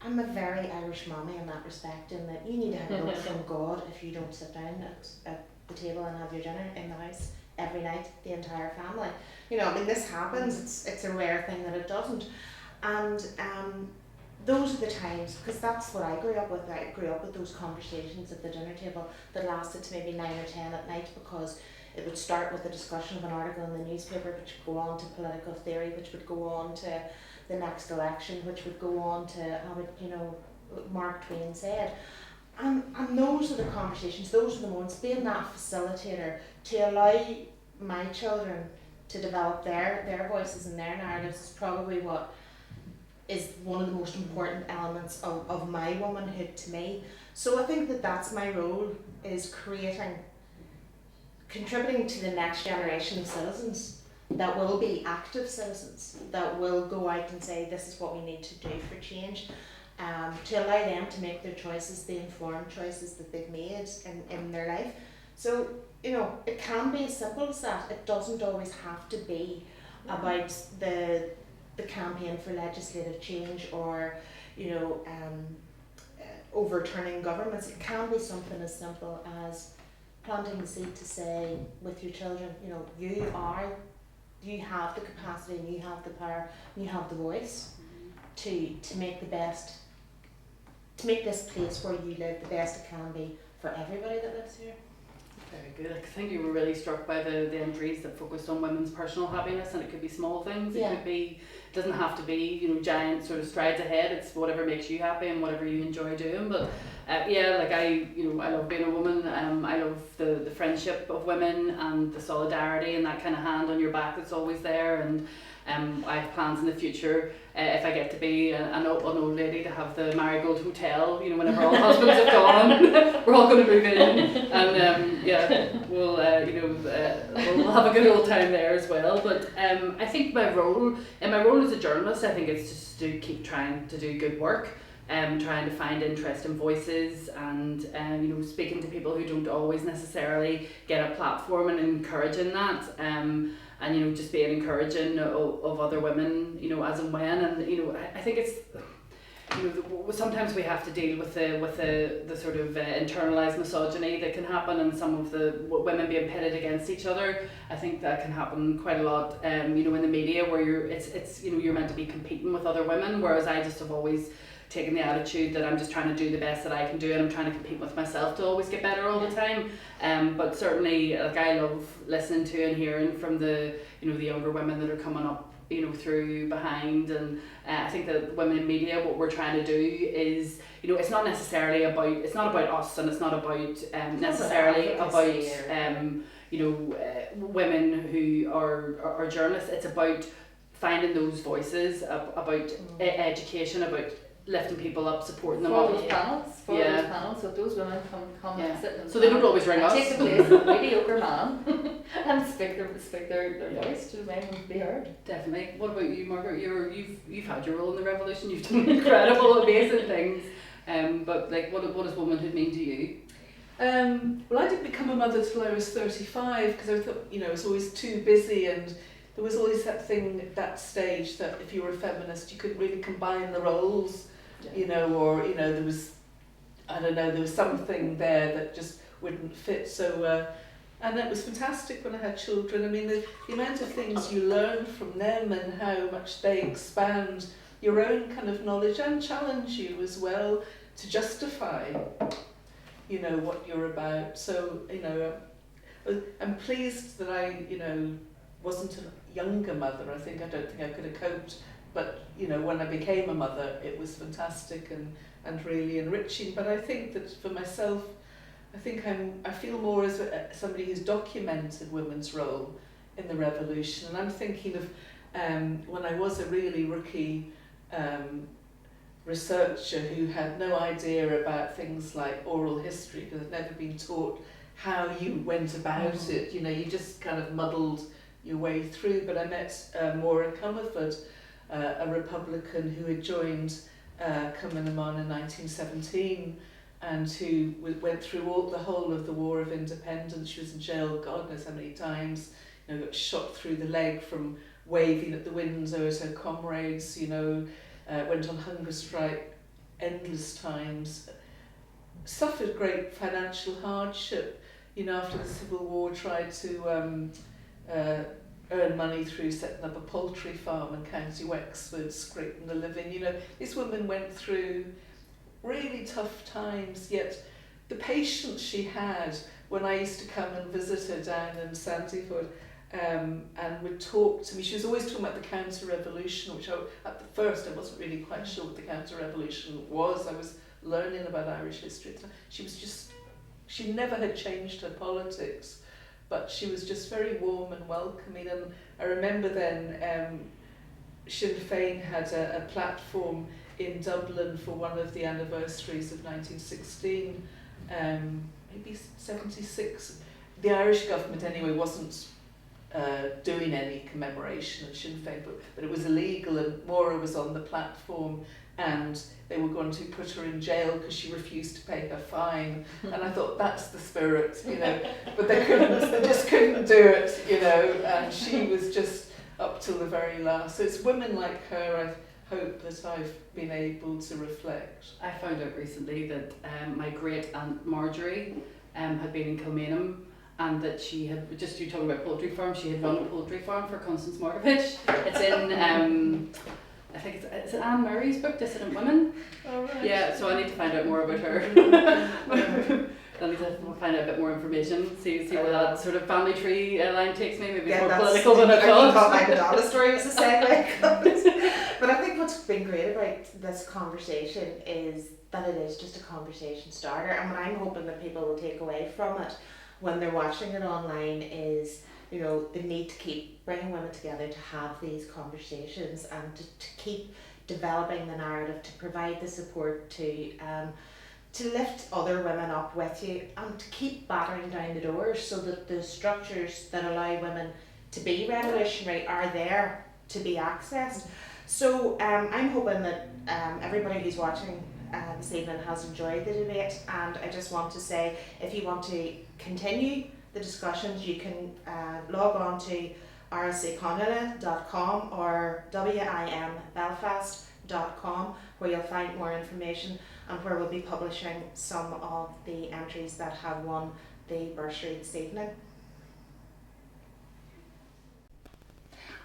I'm a very Irish mommy in that respect, in that you need to have a note from God if you don't sit down at the table and have your dinner in the house every night, the entire family. You know, I mean, this happens, it's a rare thing that it doesn't. And those are the times, because that's what I grew up with. I grew up with those conversations at the dinner table that lasted to maybe 9 or 10 at night, because it would start with a discussion of an article in the newspaper, which would go on to political theory, which would go on to the next election, which would go on to how it, you know, Mark Twain said. And those are the conversations, those are the moments, being that facilitator to allow my children to develop their voices and their narratives is probably what is one of the most important elements of my womanhood to me. So I think that that's my role, is contributing to the next generation of citizens that will be active citizens, that will go out and say, this is what we need to do for change, to allow them to make their choices, the informed choices that they've made in their life. So, you know, it can be as simple as that. It doesn't always have to be about the campaign for legislative change or, you know, overturning governments. It can be something as simple as planting the seed to say with your children, you know, you have the capacity and you have the power and you have the voice to make the best, to make this place where you live the best it can be for everybody that lives here. Very good. I think you were really struck by the entries that focused on women's personal happiness, and it could be small things. It could be, it doesn't have to be, you know, giant sort of strides ahead. It's whatever makes you happy and whatever you enjoy doing. But like I love being a woman. I love the friendship of women and the solidarity and that kind of hand on your back that's always there. And I have plans in the future, if I get to be an old lady, to have the Marigold Hotel, you know, whenever all the husbands have gone, we're all going to move in, and we'll have a good old time there as well. But I think my role as a journalist, I think it's just to keep trying to do good work, trying to find interesting voices and you know, speaking to people who don't always necessarily get a platform and encouraging that. And you know, just being encouraging of other women, you know, as and when, and you know, I think it's, you know, sometimes we have to deal with the sort of internalized misogyny that can happen, and some of the women being pitted against each other. I think that can happen quite a lot, you know, in the media, where it's you know, you're meant to be competing with other women, whereas I just have always taken the attitude that I'm just trying to do the best that I can do, and I'm trying to compete with myself to always get better all the time. But certainly, like, I love listening to and hearing from the, you know, the younger women that are coming up, you know, through behind. And I think that women in media, what we're trying to do is, you know, it's not necessarily about, it's not about us, and it's not about necessarily about you know, women who are journalists. It's about finding those voices, about education, about lifting people up, supporting them. For those panels, so those women come and sit and so they don't always ring us. Take the place of a mediocre man and speak their voice to the men who be heard. Definitely. What about you, Margaret? You've had your role in the revolution. You've done incredible, amazing things. But like, what does womanhood mean to you? Well, I didn't become a mother till I was 35, because I thought, you know, I was always too busy, and there was always that thing at that stage that if you were a feminist, you couldn't really combine the roles. You know, or, you know, there was something there that just wouldn't fit. So, and it was fantastic when I had children. I mean, the amount of things you learn from them and how much they expand your own kind of knowledge and challenge you as well to justify you know, what you're about. So, you know, I'm pleased that I, you know, wasn't a younger mother. I don't think I could have coped. But, you know, when I became a mother, it was fantastic and really enriching. But I think that for myself, I feel more as somebody who's documented women's role in the revolution. And I'm thinking of when I was a really rookie researcher who had no idea about things like oral history, because I'd never been taught how you went about it. You know, you just kind of muddled your way through. But I met Maureen Cumberford, a Republican who had joined Cumann na mBan in 1917, and who went through the whole of the War of Independence. She was in jail God knows how many times, you know, got shot through the leg from waving at the window at her comrades, you know, went on hunger strike endless times, suffered great financial hardship, you know, after the Civil War, tried to earn money through setting up a poultry farm in County Wexford, scraping a living. You know, this woman went through really tough times, yet the patience she had when I used to come and visit her down in Sandyford, and would talk to me. She was always talking about the counter-revolution, which at the first I wasn't really quite sure what the counter-revolution was. I was learning about Irish history. She never had changed her politics, but she was just very warm and welcoming. And I remember then Sinn Féin had a platform in Dublin for one of the anniversaries of 1916, maybe 76. The Irish government anyway wasn't doing any commemoration of Sinn Féin, but it was illegal, and Maura was on the platform, and they were going to put her in jail because she refused to pay her fine. And I thought, that's the spirit, you know. But they just couldn't do it, you know. And she was just up till the very last. So it's women like her, I hope, that I've been able to reflect. I found out recently that my great aunt Marjorie had been in Kilmainham, and that she had, just you talking about poultry farm, she had run a poultry farm for Constance Markovich. It's in I think it's Anne Murray's book, Dissident Women. Oh, right. Yeah, so I need to find out more about her. I need to find out a bit more information, see where that sort of family tree line takes me. Maybe it's more political than I thought. I thought my Madonna story was a segue. But I think what's been great about this conversation is that it is just a conversation starter, and what I'm hoping that people will take away from it when they're watching it online is, you know, the need to keep bringing women together to have these conversations, and to keep developing the narrative, to provide the support, to lift other women up with you, and to keep battering down the doors so that the structures that allow women to be revolutionary are there to be accessed. So I'm hoping that everybody who's watching this evening has enjoyed the debate, and I just want to say, if you want to continue the discussions, you can log on to rsaconnelly.com or wimbelfast.com, where you'll find more information and where we'll be publishing some of the entries that have won the bursary this evening.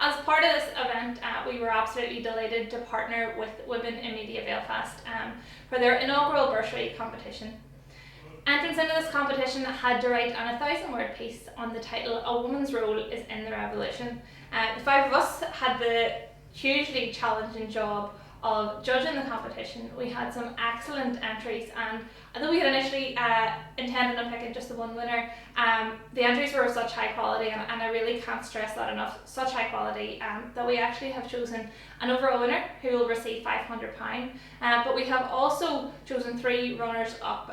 As part of this event, we were absolutely delighted to partner with Women in Media Belfast for their inaugural bursary competition. Entrants into this competition had to write an 1,000-word piece on the title "A Woman's Role is in the Revolution." The five of us had the hugely challenging job of judging the competition. We had some excellent entries, and although we had initially intended on picking just the one winner, the entries were of such high quality, and I really can't stress that enough, such high quality, that we actually have chosen an overall winner who will receive £500. But we have also chosen 3 runners-up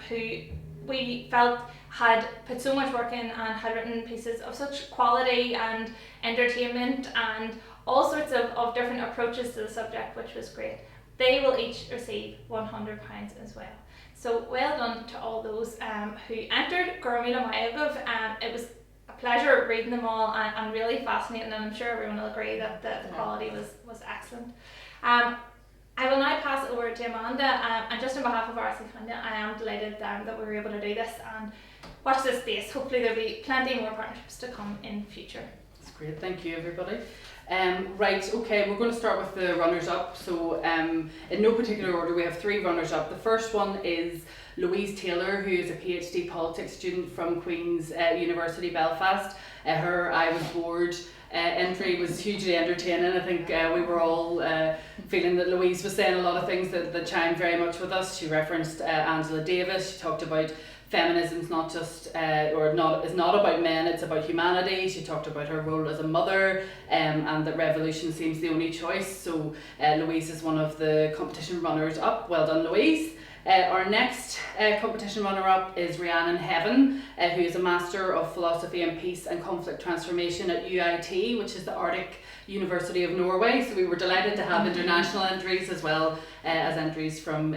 who we felt had put so much work in and had written pieces of such quality and entertainment and all sorts of different approaches to the subject, which was great. They will each receive £100 as well. So well done to all those who entered. It was a pleasure reading them all, and really fascinating, and I'm sure everyone will agree that the quality was excellent. I will now pass it over to Amanda, and just on behalf of Áras, I am delighted that we were able to do this, and watch this space. Hopefully there'll be plenty more partnerships to come in future. Great, thank you everybody. Right, okay, we're going to start with the runners-up. So in no particular order, we have 3 runners-up. The first one is Louise Taylor, who is a PhD politics student from Queen's University Belfast. Her I was bored entry was hugely entertaining. I think we were all feeling that Louise was saying a lot of things that chimed very much with us. She referenced Angela Davis. She talked about feminism's not just is not about men, it's about humanity. She talked about her role as a mother, and that revolution seems the only choice. So Louise is one of the competition runners up. Well done, Louise. Our next competition runner-up is Rhiannon Heaven, who is a Master of Philosophy and Peace and Conflict Transformation at UIT, which is the Arctic University of Norway. So we were delighted to have international entries as well as entries from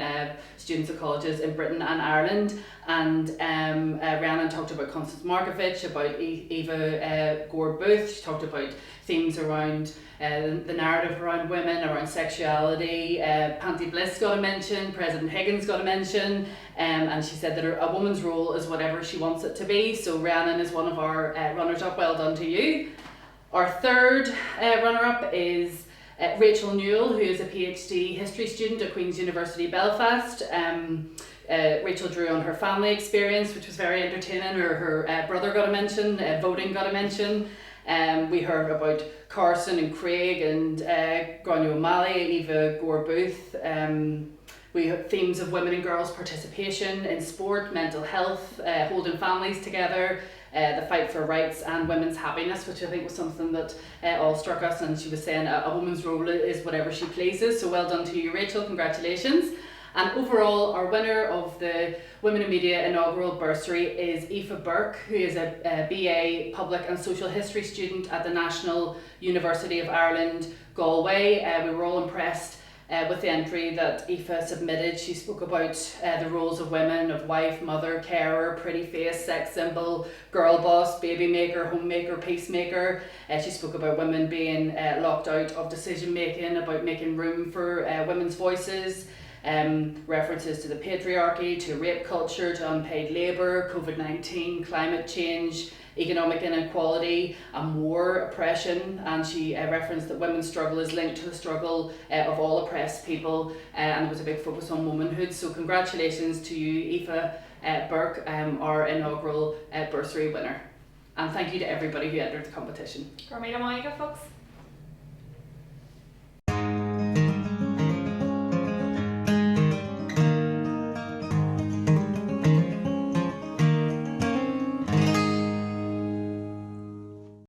students of colleges in Britain and Ireland. And Rhiannon talked about Constance Markovich, about Eva Gore Booth. She talked about themes around the narrative around women, around sexuality. Panty Bliss got a mention, President Higgins got a mention, and she said that a woman's role is whatever she wants it to be. So Rhiannon is one of our runners-up. Well done to you. Our third runner-up is Rachel Newell, who is a PhD history student at Queen's University Belfast. Rachel drew on her family experience, which was very entertaining. Her brother got a mention, voting got a mention. We heard about Carson and Craig and Gráinne O'Malley, Eva Gore Booth. We had themes of women and girls' participation in sport, mental health, holding families together, the fight for rights and women's happiness, which I think was something that all struck us. And she was saying a woman's role is whatever she pleases. So well done to you, Rachel, congratulations. And overall, our winner of the Women in Media inaugural bursary is Aoife Burke, who is a BA Public and Social History student at the National University of Ireland, Galway. We were all impressed with the entry that Aoife submitted. She spoke about the roles of women, of wife, mother, carer, pretty face, sex symbol, girl boss, baby maker, homemaker, peacemaker. She spoke about women being locked out of decision making, about making room for women's voices. References to the patriarchy, to rape culture, to unpaid labour, COVID-19, climate change, economic inequality, and war, oppression. And she referenced that women's struggle is linked to the struggle of all oppressed people, and there was a big focus on womanhood. So congratulations to you, Aoife Burke, our inaugural bursary winner. And thank you to everybody who entered the competition. Gormina Monica, folks.